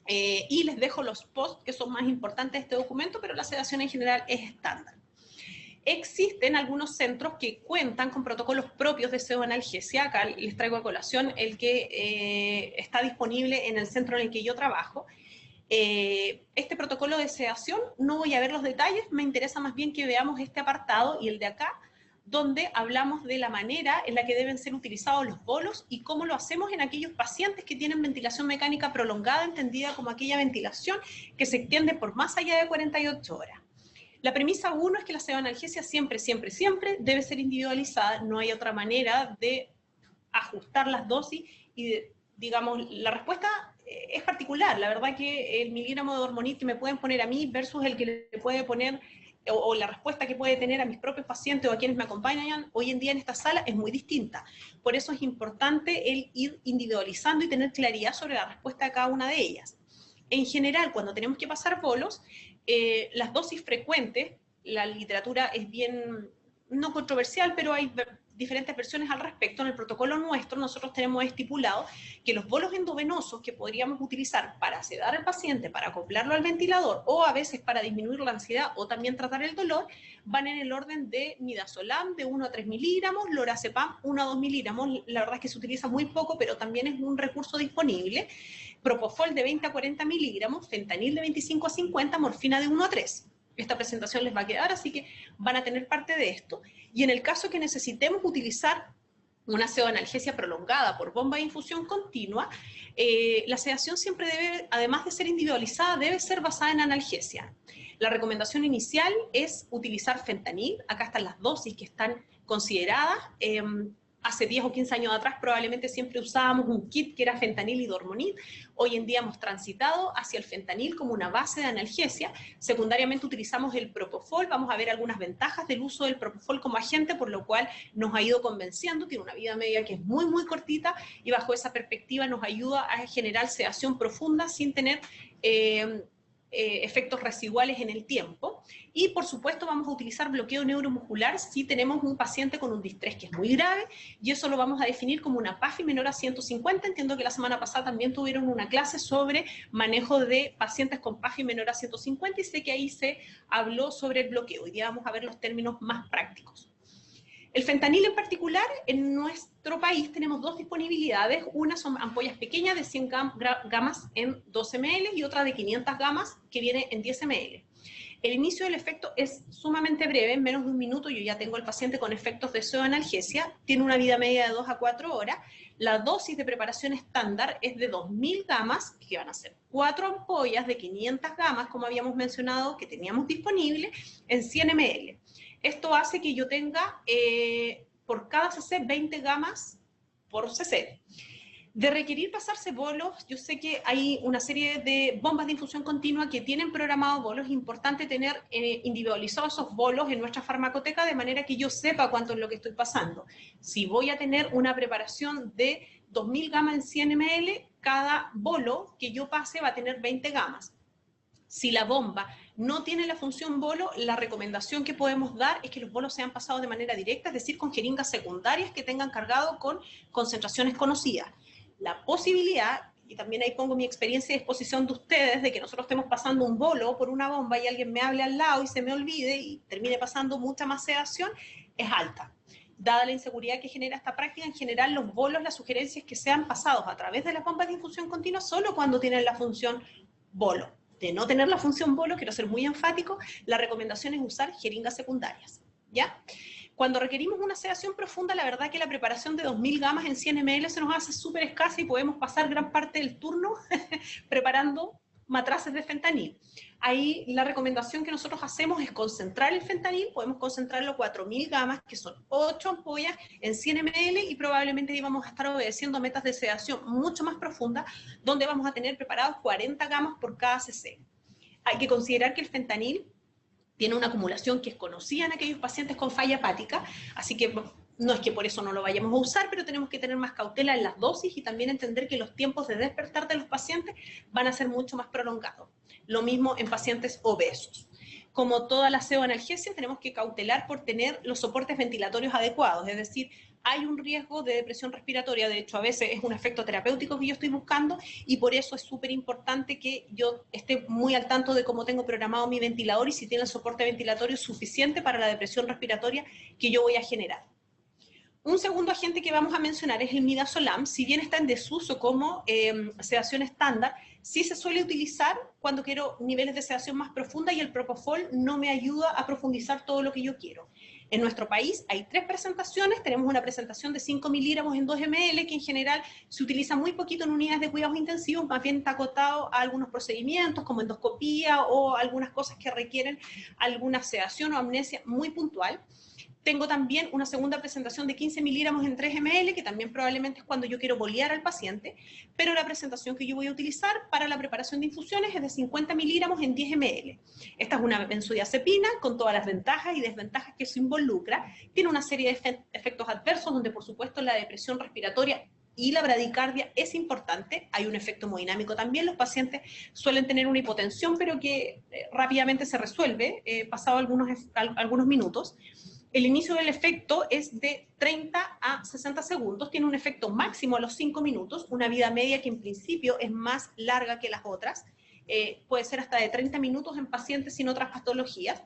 Speaker 2: Y les dejo los posts que son más importantes de este documento, pero la sedación en general es estándar. Existen algunos centros que cuentan con protocolos propios de sedoanalgesia. Acá les traigo a colación el que está disponible en el centro en el que yo trabajo. Este protocolo de sedación, no voy a ver los detalles, me interesa más bien que veamos este apartado y el de acá, donde hablamos de la manera en la que deben ser utilizados los bolos y cómo lo hacemos en aquellos pacientes que tienen ventilación mecánica prolongada, entendida como aquella ventilación que se extiende por más allá de 48 horas. La premisa 1 es que la sedoanalgesia siempre, siempre, siempre debe ser individualizada. No hay otra manera de ajustar las dosis y, digamos, la respuesta es particular. La verdad que el miligramo de Dormonid que me pueden poner a mí versus el que le puede poner, o la respuesta que puede tener a mis propios pacientes o a quienes me acompañan hoy en día en esta sala es muy distinta. Por eso es importante el ir individualizando y tener claridad sobre la respuesta de cada una de ellas. En general, cuando tenemos que pasar bolos, las dosis frecuentes, la literatura es bien, no controversial, pero hay diferentes versiones al respecto. En el protocolo nuestro nosotros tenemos estipulado que los bolos endovenosos que podríamos utilizar para sedar al paciente, para acoplarlo al ventilador o a veces para disminuir la ansiedad o también tratar el dolor, van en el orden de midazolam de 1 a 3 miligramos, lorazepam 1 a 2 miligramos. La verdad es que se utiliza muy poco, pero también es un recurso disponible. Propofol de 20 a 40 miligramos, fentanil de 25 a 50, morfina de 1 a 3. Esta presentación les va a quedar, así que van a tener parte de esto. Y en el caso que necesitemos utilizar una sedoanalgesia prolongada por bomba de infusión continua, la sedación siempre debe, además de ser individualizada, debe ser basada en analgesia. La recomendación inicial es utilizar fentanil. Acá están las dosis que están consideradas. Hace 10 o 15 años atrás probablemente siempre usábamos un kit que era fentanil y dormonid. Hoy en día hemos transitado hacia el fentanil como una base de analgesia. Secundariamente utilizamos el propofol. Vamos a ver algunas ventajas del uso del propofol como agente, por lo cual nos ha ido convenciendo. Tiene una vida media que es muy, muy cortita y bajo esa perspectiva nos ayuda a generar sedación profunda sin tener efectos residuales en el tiempo. Y por supuesto vamos a utilizar bloqueo neuromuscular si tenemos un paciente con un distrés que es muy grave, y eso lo vamos a definir como una PAFI menor a 150. Entiendo que la semana pasada también tuvieron una clase sobre manejo de pacientes con PAFI menor a 150 y sé que ahí se habló sobre el bloqueo. Hoy día vamos a ver los términos más prácticos. El fentanil en particular, en nuestro país tenemos dos disponibilidades. Una son ampollas pequeñas de 100 gamas en 12 ml y otra de 500 gamas que viene en 10 ml. El inicio del efecto es sumamente breve, en menos de un minuto yo ya tengo al paciente con efectos de sedoanalgesia, tiene una vida media de 2 a 4 horas. La dosis de preparación estándar es de 2000 gamas, que van a ser 4 ampollas de 500 gamas, como habíamos mencionado, que teníamos disponible, en 100 ml. Esto hace que yo tenga por cada cc 20 gamas por cc. De requerir pasarse bolos, yo sé que hay una serie de bombas de infusión continua que tienen programados bolos. Es importante tener individualizados esos bolos en nuestra farmacoteca de manera que yo sepa cuánto es lo que estoy pasando. Si voy a tener una preparación de 2000 gamas en 100 ml, cada bolo que yo pase va a tener 20 gamas. Si la bomba no tiene la función bolo, la recomendación que podemos dar es que los bolos sean pasados de manera directa, es decir, con jeringas secundarias que tengan cargado con concentraciones conocidas. La posibilidad, y también ahí pongo mi experiencia a disposición de ustedes, de que nosotros estemos pasando un bolo por una bomba y alguien me hable al lado y se me olvide y termine pasando mucha más sedación, es alta. Dada la inseguridad que genera esta práctica, en general los bolos, la sugerencia es que sean pasados a través de las bombas de infusión continua solo cuando tienen la función bolo. De no tener la función bolo, quiero ser muy enfático, la recomendación es usar jeringas secundarias, ¿ya? Cuando requerimos una sedación profunda, la verdad que la preparación de 2000 gamas en 100 ml se nos hace súper escasa y podemos pasar gran parte del turno preparando matraces de fentanil. Ahí la recomendación que nosotros hacemos es concentrar el fentanil, podemos concentrarlo a 4000 gamas, que son 8 ampollas en 100 ml, y probablemente ahí vamos a estar obedeciendo metas de sedación mucho más profundas, donde vamos a tener preparados 40 gamas por cada cc. Hay que considerar que el fentanil tiene una acumulación que es conocida en aquellos pacientes con falla hepática, así que no es que por eso no lo vayamos a usar, pero tenemos que tener más cautela en las dosis y también entender que los tiempos de despertar de los pacientes van a ser mucho más prolongados. Lo mismo en pacientes obesos. Como toda la pseudoanalgesia, tenemos que cautelar por tener los soportes ventilatorios adecuados, es decir, hay un riesgo de depresión respiratoria, de hecho a veces es un efecto terapéutico que yo estoy buscando y por eso es súper importante que yo esté muy al tanto de cómo tengo programado mi ventilador y si tiene el soporte ventilatorio suficiente para la depresión respiratoria que yo voy a generar. Un segundo agente que vamos a mencionar es el midazolam. Si bien está en desuso como sedación estándar, sí se suele utilizar cuando quiero niveles de sedación más profunda y el propofol no me ayuda a profundizar todo lo que yo quiero. En nuestro país hay 3 presentaciones, tenemos una presentación de 5 miligramos en 2 ml, que en general se utiliza muy poquito en unidades de cuidados intensivos, más bien está acotado a algunos procedimientos como endoscopía o algunas cosas que requieren alguna sedación o amnesia muy puntual. Tengo también una segunda presentación de 15 miligramos en 3 ml, que también probablemente es cuando yo quiero bolear al paciente, pero la presentación que yo voy a utilizar para la preparación de infusiones es de 50 miligramos en 10 ml. Esta es una benzodiazepina con todas las ventajas y desventajas que eso involucra. Tiene una serie de efectos adversos, donde por supuesto la depresión respiratoria y la bradicardia es importante. Hay un efecto hemodinámico también. Los pacientes suelen tener una hipotensión, pero que rápidamente se resuelve, pasado algunos minutos. El inicio del efecto es de 30 a 60 segundos, tiene un efecto máximo a los 5 minutos, una vida media que en principio es más larga que las otras, puede ser hasta de 30 minutos en pacientes sin otras patologías,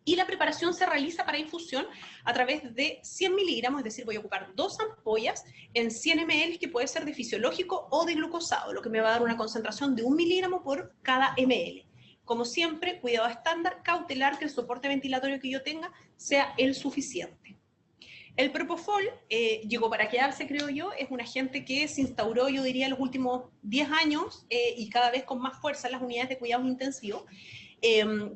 Speaker 2: y la preparación se realiza para infusión a través de 100 miligramos, es decir, voy a ocupar 2 ampollas en 100 ml, que puede ser de fisiológico o de glucosado, lo que me va a dar una concentración de 1 miligramo por cada ml. Como siempre, cuidado estándar, cautelar que el soporte ventilatorio que yo tenga sea el suficiente. El propofol llegó para quedarse, creo yo, es un agente que se instauró, yo diría, en los últimos 10 años y cada vez con más fuerza en las unidades de cuidados intensivos.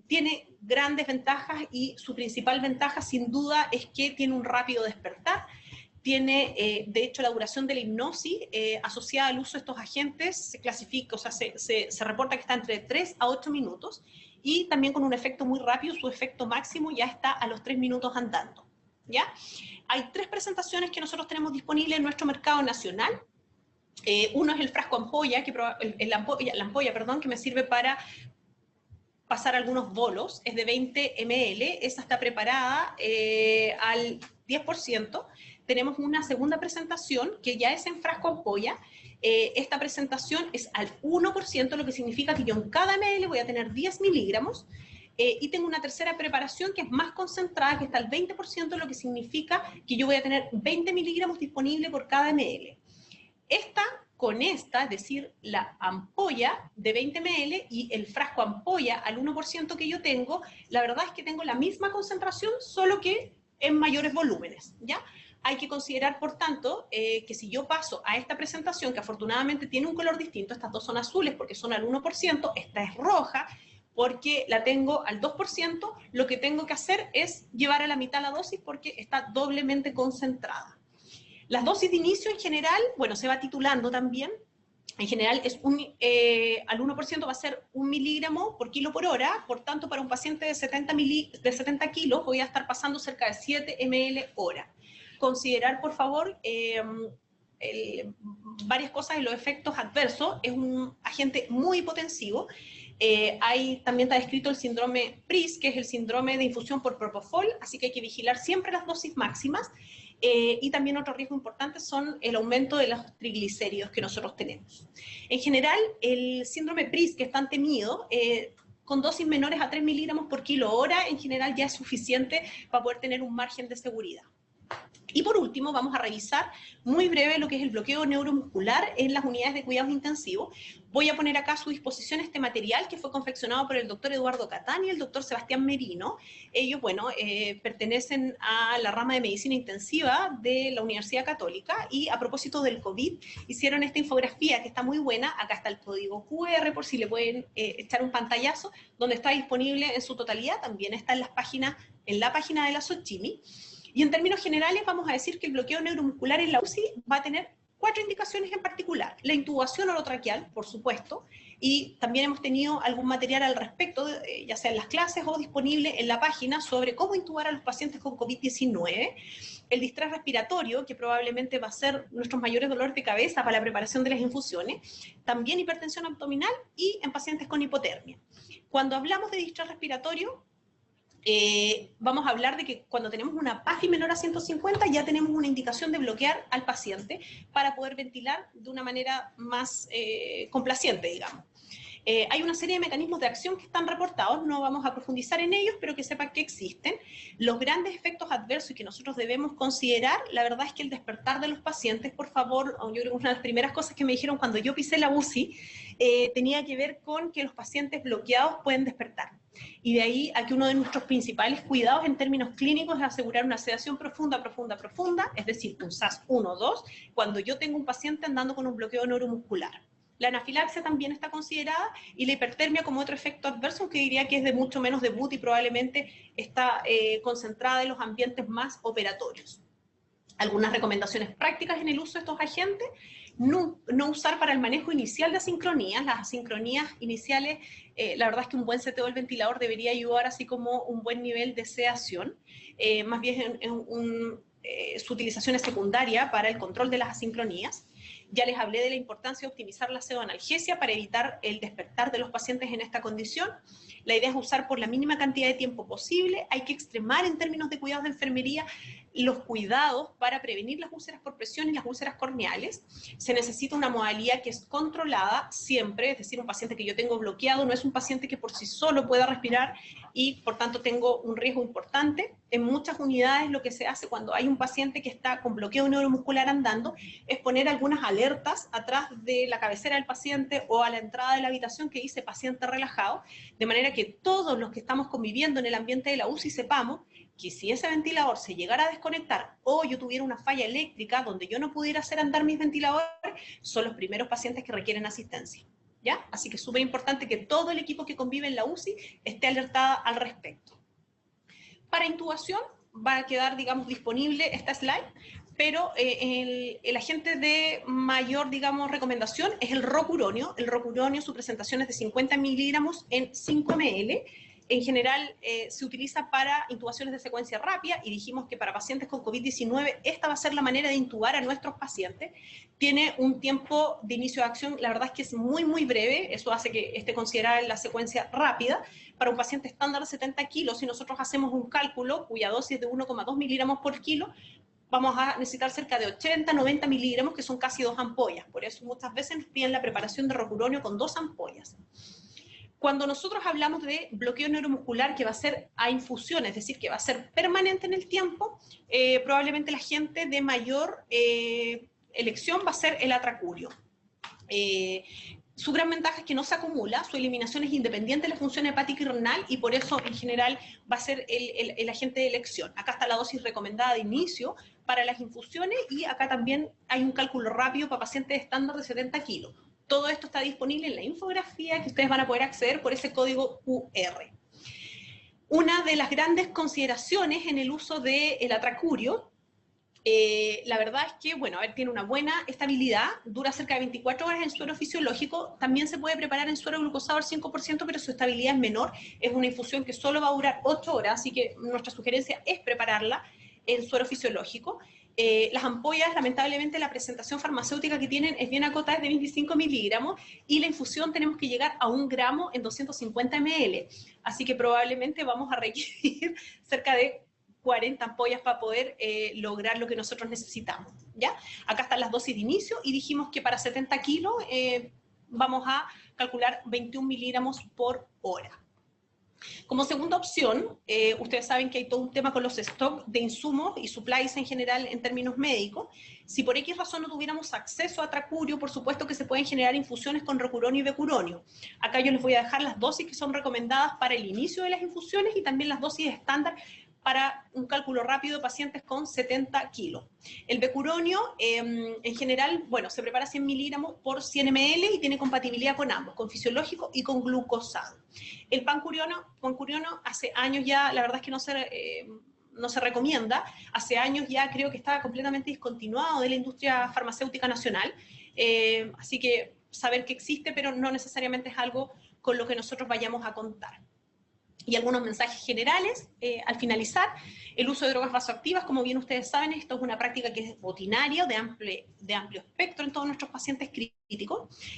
Speaker 2: Tiene grandes ventajas y su principal ventaja, sin duda, es que tiene un rápido despertar. Tiene, de hecho, la duración de la hipnosis asociada al uso de estos agentes se clasifica, o sea, se reporta que está entre 3 a 8 minutos y también con un efecto muy rápido, su efecto máximo ya está a los 3 minutos andando, ¿ya? Hay 3 presentaciones que nosotros tenemos disponibles en nuestro mercado nacional. Uno es el frasco ampolla, la ampolla, perdón, que me sirve para pasar algunos bolos, es de 20 ml, esa está preparada al 10%. Tenemos una segunda presentación que ya es en frasco ampolla. Esta presentación es al 1%, lo que significa que yo en cada ml voy a tener 10 miligramos. Y tengo una tercera preparación que es más concentrada, que está al 20%, lo que significa que yo voy a tener 20 miligramos disponible por cada ml. Con esta, es decir, la ampolla de 20 ml y el frasco ampolla al 1% que yo tengo, la verdad es que tengo la misma concentración, solo que en mayores volúmenes, ¿ya? Hay que considerar, por tanto, que si yo paso a esta presentación, que afortunadamente tiene un color distinto, estas dos son azules porque son al 1%, esta es roja porque la tengo al 2%, lo que tengo que hacer es llevar a la mitad la dosis porque está doblemente concentrada. Las dosis de inicio en general, bueno, se va titulando también, en general es al 1% va a ser 1 miligramo por kilo por hora, por tanto para un paciente de 70 kilos voy a estar pasando cerca de 7 ml hora. Considerar, por favor, varias cosas en los efectos adversos. Es un agente muy hipotensivo. También está descrito el síndrome PRIS, que es el síndrome de infusión por propofol, así que hay que vigilar siempre las dosis máximas. Y también otro riesgo importante son el aumento de los triglicéridos que nosotros tenemos. En general, el síndrome PRIS, que es tan temido, con dosis menores a 3 miligramos por kilo hora, en general ya es suficiente para poder tener un margen de seguridad. Y por último, vamos a revisar muy breve lo que es el bloqueo neuromuscular en las unidades de cuidados intensivos. Voy a poner acá a su disposición este material que fue confeccionado por el doctor Eduardo Catán y el doctor Sebastián Merino. Ellos, bueno, pertenecen a la rama de medicina intensiva de la Universidad Católica y a propósito del COVID hicieron esta infografía que está muy buena. Acá está el código QR por si le pueden echar un pantallazo, donde está disponible en su totalidad. También está en la página de la SOCHIMI. Y en términos generales vamos a decir que el bloqueo neuromuscular en la UCI va a tener 4 indicaciones en particular. La intubación orotraqueal, por supuesto, y también hemos tenido algún material al respecto, ya sea en las clases o disponible en la página, sobre cómo intubar a los pacientes con COVID-19, el distrés respiratorio, que probablemente va a ser nuestros mayores dolores de cabeza para la preparación de las infusiones, también hipertensión abdominal y en pacientes con hipotermia. Cuando hablamos de distrés respiratorio, vamos a hablar de que cuando tenemos una PAFI menor a 150 ya tenemos una indicación de bloquear al paciente para poder ventilar de una manera más complaciente, digamos. Hay una serie de mecanismos de acción que están reportados, no vamos a profundizar en ellos, pero que sepan que existen. Los grandes efectos adversos y que nosotros debemos considerar, la verdad es que el despertar de los pacientes, por favor, yo creo que una de las primeras cosas que me dijeron cuando yo pisé la UCI, tenía que ver con que los pacientes bloqueados pueden despertar. Y de ahí a que uno de nuestros principales cuidados en términos clínicos es asegurar una sedación profunda, es decir, un SAS 1 o 2, cuando yo tengo un paciente andando con un bloqueo neuromuscular. La anafilaxia también está considerada y la hipertermia como otro efecto adverso, aunque diría que es de mucho menos debut y probablemente está concentrada en los ambientes más operatorios. Algunas recomendaciones prácticas en el uso de estos agentes: no usar para el manejo inicial de asincronías. Las asincronías iniciales, la verdad es que un buen seteo del ventilador debería ayudar, así como un buen nivel de sedación. Más bien su utilización es secundaria para el control de las asincronías. Ya les hablé de la importancia de optimizar la pseudoanalgesia para evitar el despertar de los pacientes en esta condición. La idea es usar por la mínima cantidad de tiempo posible. Hay que extremar en términos de cuidados de enfermería los cuidados para prevenir las úlceras por presión y las úlceras corneales. Se necesita una modalidad que es controlada siempre, es decir, un paciente que yo tengo bloqueado no es un paciente que por sí solo pueda respirar y por tanto tengo un riesgo importante. En muchas unidades lo que se hace cuando hay un paciente que está con bloqueo neuromuscular andando es poner algunas alertas atrás de la cabecera del paciente o a la entrada de la habitación que dice paciente relajado, de manera que todos los que estamos conviviendo en el ambiente de la UCI sepamos que si ese ventilador se llegara a desconectar o yo tuviera una falla eléctrica donde yo no pudiera hacer andar mis ventiladores, son los primeros pacientes que requieren asistencia, ¿ya? Así que es súper importante que todo el equipo que convive en la UCI esté alertada al respecto. Para intubación va a quedar, digamos, disponible esta slide, pero el agente de mayor, digamos, recomendación es el rocuronio. El rocuronio, su presentación es de 50 miligramos en 5 ml. En general se utiliza para intubaciones de secuencia rápida y dijimos que para pacientes con COVID-19 esta va a ser la manera de intubar a nuestros pacientes. Tiene un tiempo de inicio de acción, la verdad es que es muy, muy breve, eso hace que esté considerada en la secuencia rápida. Para un paciente estándar de 70 kilos, si nosotros hacemos un cálculo cuya dosis es de 1,2 miligramos por kilo, vamos a necesitar cerca de 80, 90 miligramos, que son casi 2 ampollas. Por eso muchas veces nos piden la preparación de rocuronio con 2 ampollas. Cuando nosotros hablamos de bloqueo neuromuscular que va a ser a infusión, es decir, que va a ser permanente en el tiempo, probablemente la gente de mayor elección va a ser el atracurio. Su gran ventaja es que no se acumula, su eliminación es independiente de la función hepática y renal y por eso en general va a ser el agente de elección. Acá está la dosis recomendada de inicio para las infusiones y acá también hay un cálculo rápido para pacientes estándar de 70 kilos. Todo esto está disponible en la infografía que ustedes van a poder acceder por ese código QR. Una de las grandes consideraciones en el uso del atracurio, la verdad es que, bueno, tiene una buena estabilidad, dura cerca de 24 horas en suero fisiológico, también se puede preparar en suero glucosado al 5%, pero su estabilidad es menor, es una infusión que solo va a durar 8 horas, así que nuestra sugerencia es prepararla en suero fisiológico. Las ampollas, lamentablemente, la presentación farmacéutica que tienen es bien acotada, es de 25 miligramos, y la infusión tenemos que llegar a 1 gramo en 250 ml. Así que probablemente vamos a requerir cerca de 40 ampollas para poder lograr lo que nosotros necesitamos, ¿ya? Acá están las dosis de inicio, y dijimos que para 70 kilos vamos a calcular 21 miligramos por hora. Como segunda opción, ustedes saben que hay todo un tema con los stocks de insumos y supplies en general en términos médicos. Si por X razón no tuviéramos acceso a tracurio, por supuesto que se pueden generar infusiones con recuronio y becuronio. Acá yo les voy a dejar las dosis que son recomendadas para el inicio de las infusiones y también las dosis estándar para un cálculo rápido de pacientes con 70 kilos. El becuronio, en general, bueno, se prepara 100 miligramos por 100 ml y tiene compatibilidad con ambos, con fisiológico y con glucosado. El pancuriono hace años ya, la verdad es que no se recomienda, hace años ya creo que estaba completamente discontinuado de la industria farmacéutica nacional, así que saber que existe, pero no necesariamente es algo con lo que nosotros vayamos a contar. Y algunos mensajes generales, al finalizar, el uso de drogas vasoactivas, como bien ustedes saben, esto es una práctica que es rutinaria, de amplio espectro en todos nuestros pacientes críticos.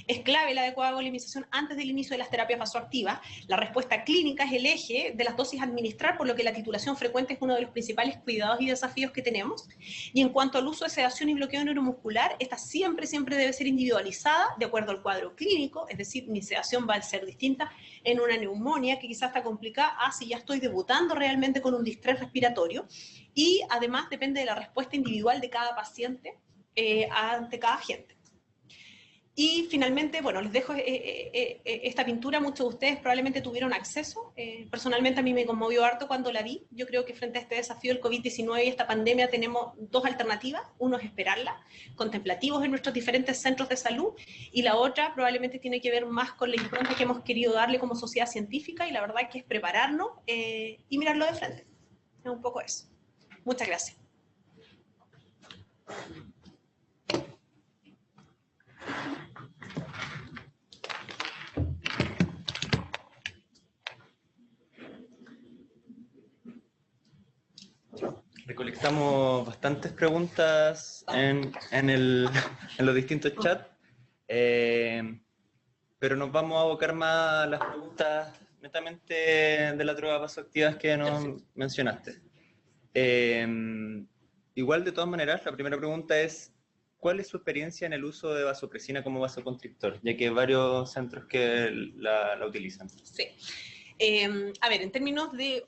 Speaker 2: Es clave la adecuada volemización antes del inicio de las terapias vasoactivas. La respuesta clínica es el eje de las dosis a administrar, por lo que la titulación frecuente es uno de los principales cuidados y desafíos que tenemos. Y en cuanto al uso de sedación y bloqueo neuromuscular, esta siempre debe ser individualizada de acuerdo al cuadro clínico, es decir, mi sedación va a ser distinta en una neumonía que quizás está complicada, si ya estoy debutando realmente con un distrés respiratorio, y además depende de la respuesta individual de cada paciente ante cada agente. Y finalmente, bueno, les dejo esta pintura, muchos de ustedes probablemente tuvieron acceso, personalmente a mí me conmovió harto cuando la vi. Yo creo que frente a este desafío del COVID-19 y esta pandemia tenemos dos alternativas: uno es esperarla, contemplativos en nuestros diferentes centros de salud, y la otra probablemente tiene que ver más con la impronta que hemos querido darle como sociedad científica, y la verdad que es prepararnos y mirarlo de frente. Es un poco eso. Muchas gracias.
Speaker 1: Recolectamos bastantes preguntas en los distintos chats, pero nos vamos a abocar más a las preguntas netamente de las drogas vasoactivas que nos mencionaste. Igual, de todas maneras, la primera pregunta es: ¿cuál es su experiencia en el uso de vasopresina como vasoconstrictor? Ya que hay varios centros que la utilizan.
Speaker 2: Sí. A ver, en términos de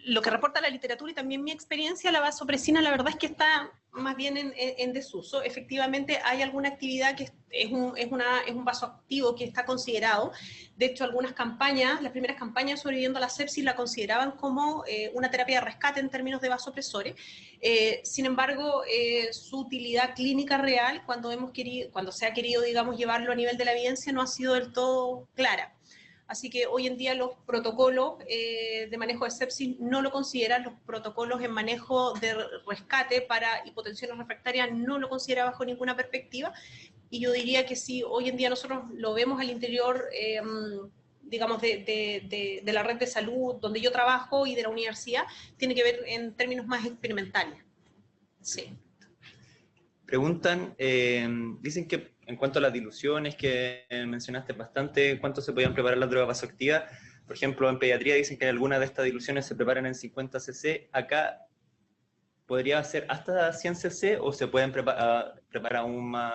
Speaker 2: lo que reporta la literatura y también mi experiencia, la vasopresina la verdad es que está más bien en desuso. Efectivamente hay alguna actividad que es un vasoactivo que está considerado. De hecho, algunas campañas, las primeras campañas sobreviviendo a la sepsis la consideraban como una terapia de rescate en términos de vasopresores. Sin embargo, su utilidad clínica real, cuando se ha querido, digamos, llevarlo a nivel de la evidencia, no ha sido del todo clara. Así que hoy en día los protocolos de manejo de sepsis no lo consideran, los protocolos en manejo de rescate para hipotensiones refractarias no lo consideran bajo ninguna perspectiva, y yo diría que si hoy en día nosotros lo vemos al interior, digamos, de la red de salud donde yo trabajo y de la universidad, tiene que ver en términos más experimentales. Sí.
Speaker 1: Preguntan, dicen que en cuanto a las diluciones que mencionaste bastante, ¿cuánto se podían preparar las drogas vasoactivas? Por ejemplo, en pediatría dicen que algunas de estas diluciones se preparan en 50 cc. Acá podría ser hasta 100 cc o se pueden preparar aún más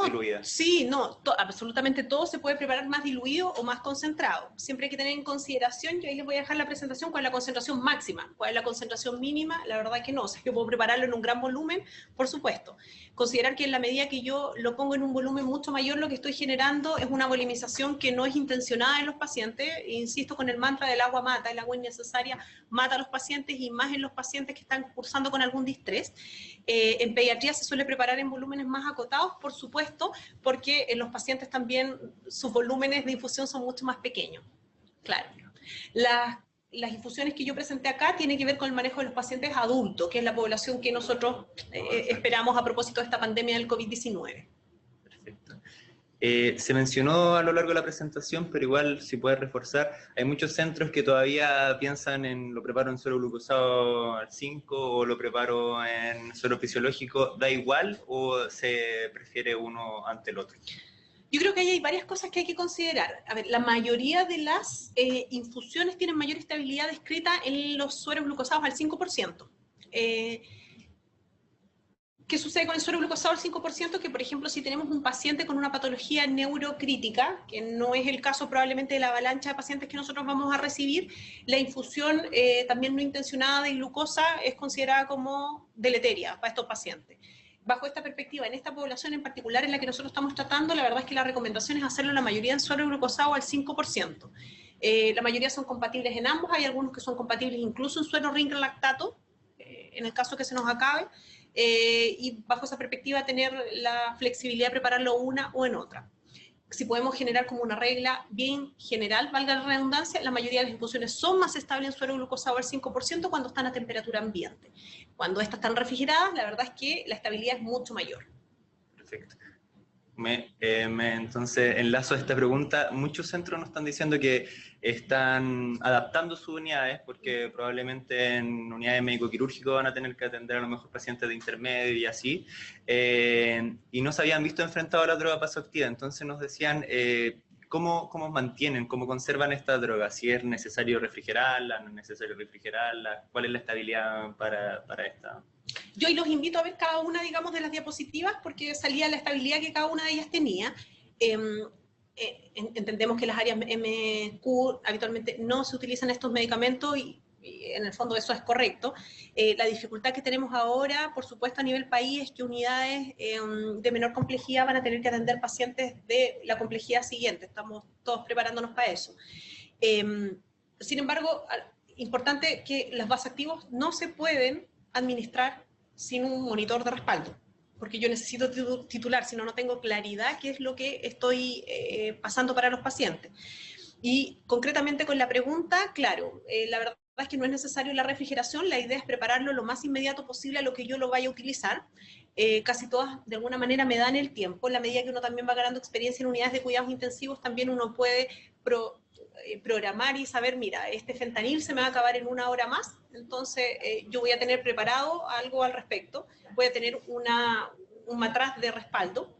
Speaker 1: diluidas.
Speaker 2: Sí, no, absolutamente todo se puede preparar más diluido o más concentrado. Siempre hay que tener en consideración, yo ahí les voy a dejar la presentación, cuál es la concentración máxima, cuál es la concentración mínima, la verdad que no. O sea, yo puedo prepararlo en un gran volumen, por supuesto. Considerar que en la medida que yo lo pongo en un volumen mucho mayor, lo que estoy generando es una volemización que no es intencionada en los pacientes. Insisto con el mantra del agua mata, el agua innecesaria mata a los pacientes, y más en los pacientes que están cursando con algún distrés. En pediatría se suele preparar en volúmenes más acotados, por supuesto, porque en los pacientes también sus volúmenes de infusión son mucho más pequeños. Claro. Las infusiones que yo presenté acá tienen que ver con el manejo de los pacientes adultos, que es la población que nosotros esperamos a propósito de esta pandemia del COVID-19.
Speaker 1: Perfecto. Se mencionó a lo largo de la presentación, pero igual si puedes reforzar, hay muchos centros que todavía piensan en lo preparo en suero glucosado al 5 o lo preparo en suero fisiológico. ¿Da igual o se prefiere uno ante el otro?
Speaker 2: Yo creo que ahí hay varias cosas que hay que considerar. A ver, la mayoría de las infusiones tienen mayor estabilidad descrita en los sueros glucosados al 5%. ¿Qué sucede con el suero glucosado al 5%? Que, por ejemplo, si tenemos un paciente con una patología neurocrítica, que no es el caso probablemente de la avalancha de pacientes que nosotros vamos a recibir, la infusión también no intencionada de glucosa es considerada como deleteria para estos pacientes. Bajo esta perspectiva, en esta población en particular en la que nosotros estamos tratando, la verdad es que la recomendación es hacerlo la mayoría en suero glucosado al 5%. La mayoría son compatibles en ambos, hay algunos que son compatibles incluso en suero rinc-lactato, en el caso que se nos acabe, y bajo esa perspectiva tener la flexibilidad de prepararlo una o en otra. Si podemos generar como una regla bien general, valga la redundancia, la mayoría de las infusiones son más estables en suero glucosado al 5% cuando están a temperatura ambiente. Cuando estas están refrigeradas, la verdad es que la estabilidad es mucho mayor.
Speaker 1: Perfecto. Entonces, enlazo a esta pregunta. Muchos centros nos están diciendo que están adaptando sus unidades porque probablemente en unidades médico-quirúrgicas van a tener que atender a lo mejor pacientes de intermedio y así, y no se habían visto enfrentados a la droga vasoactiva. Entonces nos decían cómo mantienen, cómo conservan esta droga, si es necesario refrigerarla, no es necesario refrigerarla, cuál es la estabilidad para esta.
Speaker 2: Yo hoy los invito a ver cada una, digamos, de las diapositivas, porque salía la estabilidad que cada una de ellas tenía. Entendemos que las áreas MQ habitualmente no se utilizan estos medicamentos y en el fondo eso es correcto. La dificultad que tenemos ahora, por supuesto, a nivel país, es que unidades de menor complejidad van a tener que atender pacientes de la complejidad siguiente. Estamos todos preparándonos para eso. Sin embargo, importante que los vasoactivos no se pueden administrar sin un monitor de respaldo, porque yo necesito titular, si no, no tengo claridad qué es lo que estoy pasando para los pacientes. Y concretamente con la pregunta, claro, la verdad es que no es necesario la refrigeración, la idea es prepararlo lo más inmediato posible a lo que yo lo vaya a utilizar. Casi todas de alguna manera me dan el tiempo, en la medida que uno también va ganando experiencia en unidades de cuidados intensivos, también uno puede programar y saber, mira, este fentanil se me va a acabar en 1 hora más, entonces yo voy a tener preparado algo al respecto, voy a tener un matraz de respaldo.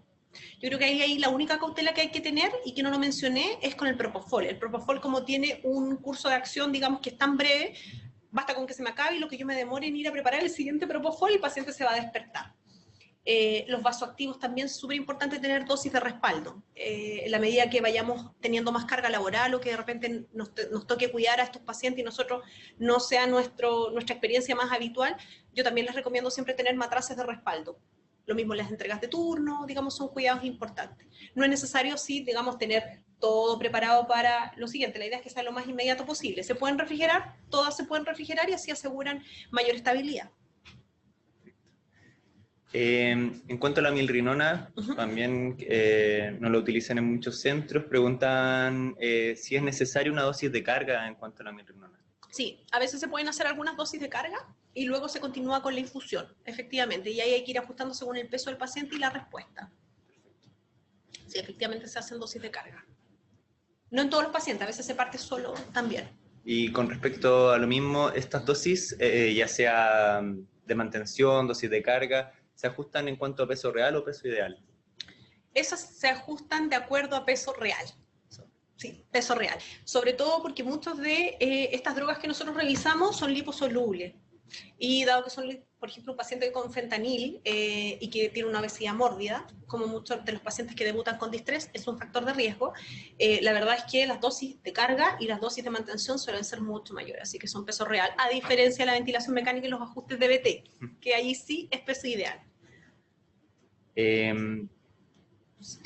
Speaker 2: Yo creo que ahí la única cautela que hay que tener, y que no lo mencioné, es con el propofol. El propofol, como tiene un curso de acción, digamos, que es tan breve, basta con que se me acabe y lo que yo me demore en ir a preparar el siguiente propofol, el paciente se va a despertar. Los vasoactivos también es súper importante tener dosis de respaldo. En la medida que vayamos teniendo más carga laboral o que de repente nos toque cuidar a estos pacientes y nosotros no sea nuestra experiencia más habitual, yo también les recomiendo siempre tener matraces de respaldo. Lo mismo las entregas de turno, digamos, son cuidados importantes. No es necesario, sí, digamos, tener todo preparado para lo siguiente. La idea es que sea lo más inmediato posible. ¿Se pueden refrigerar? Todas se pueden refrigerar y así aseguran mayor estabilidad.
Speaker 1: En cuanto a la milrinona, también no lo utilizan en muchos centros. Preguntan si es necesaria una dosis de carga en cuanto a la milrinona.
Speaker 2: Sí, a veces se pueden hacer algunas dosis de carga y luego se continúa con la infusión, efectivamente, y ahí hay que ir ajustando según el peso del paciente y la respuesta. Sí, efectivamente se hacen dosis de carga. No en todos los pacientes, a veces se parte solo también.
Speaker 1: Y con respecto a lo mismo, estas dosis, ya sea de mantención, dosis de carga, ¿se ajustan en cuanto a peso real o peso ideal?
Speaker 2: Esas se ajustan de acuerdo a peso real. Sí, peso real. Sobre todo porque muchas de estas drogas que nosotros revisamos son liposolubles. Y dado que son, por ejemplo, un paciente con fentanil y que tiene una obesidad mórbida, como muchos de los pacientes que debutan con distrés, es un factor de riesgo, la verdad es que las dosis de carga y las dosis de mantención suelen ser mucho mayores, así que son peso real, a diferencia de la ventilación mecánica y los ajustes de BT, que ahí sí es peso ideal.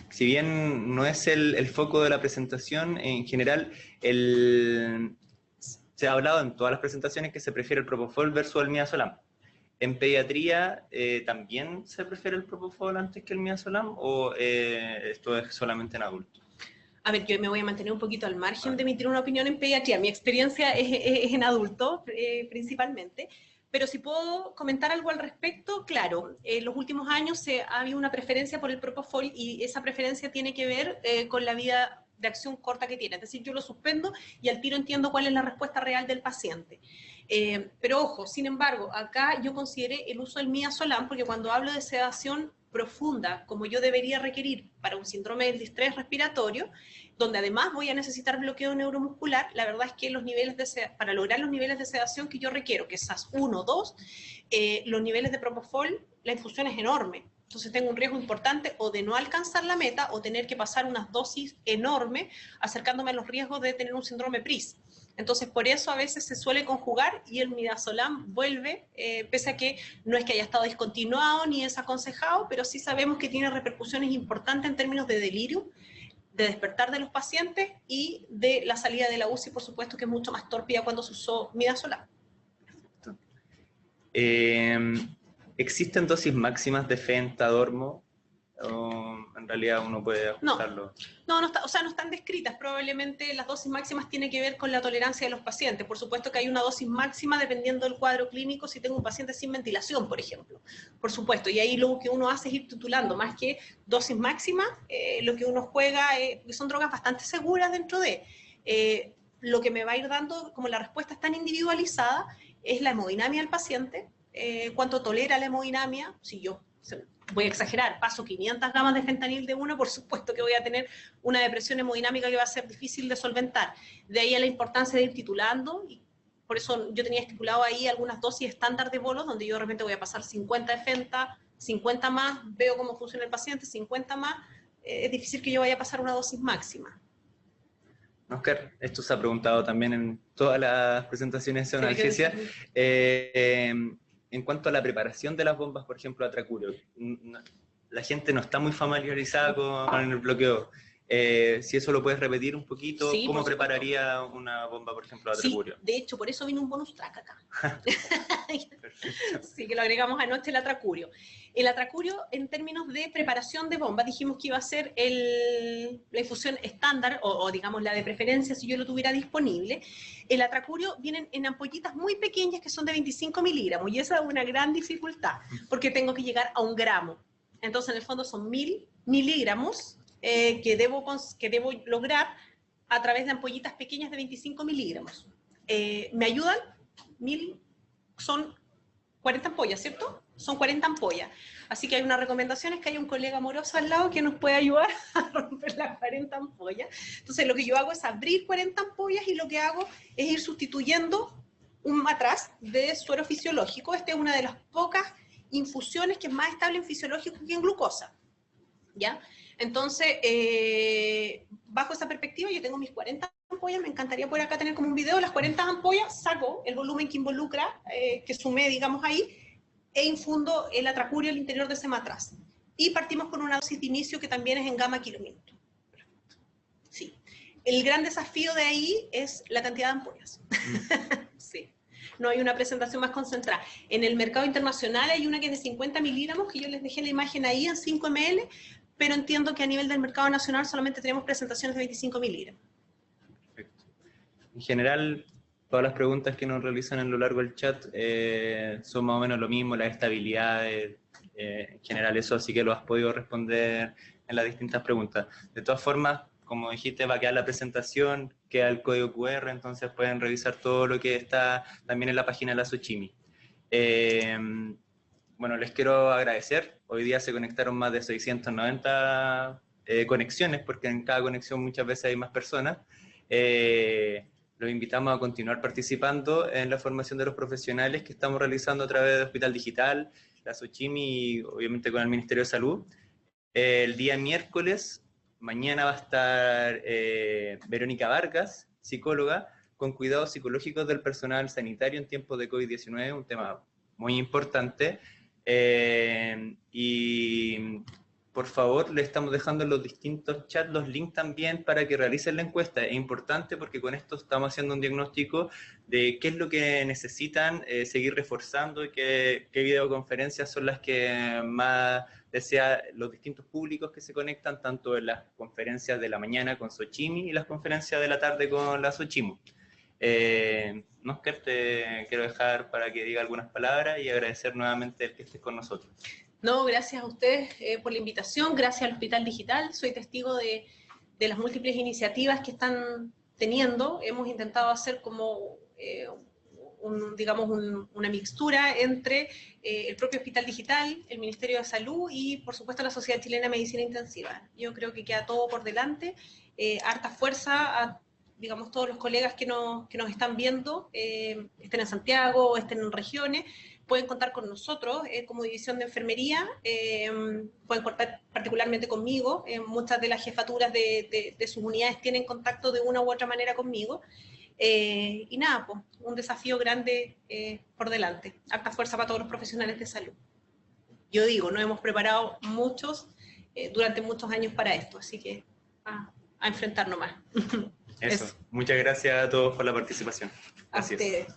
Speaker 1: Si bien no es el foco de la presentación, en general se ha hablado en todas las presentaciones que se prefiere el propofol versus el midazolam. ¿En pediatría también se prefiere el propofol antes que el midazolam o esto es solamente en adultos?
Speaker 2: A ver, yo me voy a mantener un poquito al margen de emitir una opinión en pediatría. Mi experiencia es en adultos principalmente. Pero si puedo comentar algo al respecto, claro, en los últimos años ha habido una preferencia por el propofol y esa preferencia tiene que ver con la vida de acción corta que tiene. Es decir, yo lo suspendo y al tiro entiendo cuál es la respuesta real del paciente. Pero ojo, sin embargo, acá yo consideré el uso del midazolam porque cuando hablo de sedación profunda como yo debería requerir para un síndrome del distrés respiratorio, donde además voy a necesitar bloqueo neuromuscular, la verdad es que los niveles para lograr los niveles de sedación que yo requiero, que es SAS1 o 2, los niveles de propofol, la infusión es enorme. Entonces tengo un riesgo importante o de no alcanzar la meta o tener que pasar unas dosis enormes, acercándome a los riesgos de tener un síndrome PRIS. Entonces, por eso a veces se suele conjugar y el midazolam vuelve, pese a que no es que haya estado discontinuado ni desaconsejado, pero sí sabemos que tiene repercusiones importantes en términos de delirio, de despertar de los pacientes y de la salida de la UCI, por supuesto, que es mucho más tórpida cuando se usó midazolam.
Speaker 1: ¿Existen dosis máximas de Fentadormo? ¿O en realidad uno puede ajustarlo?
Speaker 2: No están descritas. Probablemente las dosis máximas tienen que ver con la tolerancia de los pacientes. Por supuesto que hay una dosis máxima dependiendo del cuadro clínico, si tengo un paciente sin ventilación, por ejemplo. Por supuesto, y ahí lo que uno hace es ir titulando, más que dosis máximas, lo que uno juega, porque son drogas bastante seguras dentro de... lo que me va a ir dando, como la respuesta es tan individualizada, es la hemodinamia del paciente, cuánto tolera la hemodinamia. Si yo voy a exagerar, paso 500 gamas de fentanil de una, por supuesto que voy a tener una depresión hemodinámica que va a ser difícil de solventar. De ahí a la importancia de ir titulando, y por eso yo tenía estipulado ahí algunas dosis estándar de bolos, donde yo de repente voy a pasar 50 de fenta, 50 más, veo cómo funciona el paciente, 50 más, es difícil que yo vaya a pasar una dosis máxima.
Speaker 1: Oscar, esto se ha preguntado también en todas las presentaciones de analgesia. En cuanto a la preparación de las bombas, por ejemplo, atracurio, la gente no está muy familiarizada con el bloqueo. Si eso lo puedes repetir un poquito, sí, ¿cómo prepararía una bomba, por ejemplo, atracurio?
Speaker 2: Sí, de hecho, por eso vino un bonus track acá. Sí, que lo agregamos anoche, el atracurio. El atracurio, en términos de preparación de bombas, dijimos que iba a ser la infusión estándar, o digamos la de preferencia si yo lo tuviera disponible. El atracurio vienen en ampollitas muy pequeñas que son de 25 miligramos, y esa es una gran dificultad, porque tengo que llegar a 1 gramo. Entonces, en el fondo son 1000 miligramos que debo lograr a través de ampollitas pequeñas de 25 miligramos. ¿Me ayudan? Son 40 ampollas, ¿cierto? Son 40 ampollas. Así que hay una recomendación, es que haya un colega amoroso al lado que nos pueda ayudar a romper las 40 ampollas. Entonces lo que yo hago es abrir 40 ampollas y lo que hago es ir sustituyendo un matraz de suero fisiológico. Esta es una de las pocas infusiones que es más estable en fisiológico que en glucosa, ¿ya? Entonces, bajo esa perspectiva, yo tengo mis 40 ampollas, me encantaría por acá tener como un video, las 40 ampollas, saco el volumen que involucra, que sumé, digamos, ahí, e infundo el atracurio al interior de ese matraz. Y partimos con una dosis de inicio que también es en gamma kilómetro. Sí. El gran desafío de ahí es la cantidad de ampollas. Sí. No hay una presentación más concentrada. En el mercado internacional hay una que es de 50 miligramos, que yo les dejé la imagen ahí en 5 ml, pero entiendo que a nivel del mercado nacional solamente tenemos presentaciones de 25 miligramos.
Speaker 1: Perfecto. En general, todas las preguntas que nos realizan a lo largo del chat son más o menos lo mismo, las estabilidades, en general eso, así que lo has podido responder en las distintas preguntas. De todas formas, como dijiste, va a quedar la presentación, queda el código QR, entonces pueden revisar todo lo que está también en la página de la Xochimmi. Bueno, les quiero agradecer. Hoy día se conectaron más de 690 conexiones, porque en cada conexión muchas veces hay más personas. Los invitamos a continuar participando en la formación de los profesionales que estamos realizando a través de Hospital Digital, la Xochimmi y obviamente con el Ministerio de Salud. El día miércoles, mañana va a estar Verónica Vargas, psicóloga, con cuidados psicológicos del personal sanitario en tiempos de COVID-19, un tema muy importante. Y por favor, le estamos dejando en los distintos chats los links también para que realicen la encuesta. Es importante porque con esto estamos haciendo un diagnóstico de qué es lo que necesitan seguir reforzando y qué videoconferencias son las que más desean los distintos públicos que se conectan, tanto en las conferencias de la mañana con Xochimmi y las conferencias de la tarde con la Xochimmi. Oscar, te quiero dejar para que diga algunas palabras y agradecer nuevamente el que estés con nosotros.
Speaker 2: No, gracias a ustedes por la invitación, gracias al Hospital Digital, soy testigo de las múltiples iniciativas que están teniendo. Hemos intentado hacer como digamos, una mixtura entre el propio Hospital Digital, el Ministerio de Salud y, por supuesto, la Sociedad Chilena de Medicina Intensiva. Yo creo que queda todo por delante, harta fuerza a, digamos, todos los colegas que nos están viendo, estén en Santiago o estén en regiones, pueden contar con nosotros como división de enfermería, pueden contar particularmente conmigo, muchas de las jefaturas de sus unidades tienen contacto de una u otra manera conmigo, y nada, pues, un desafío grande por delante, harta fuerza para todos los profesionales de salud. Yo digo, nos hemos preparado muchos durante muchos años para esto, así que a enfrentarnos más.
Speaker 1: Eso. Muchas gracias a todos por la participación. Gracias.
Speaker 2: A ustedes.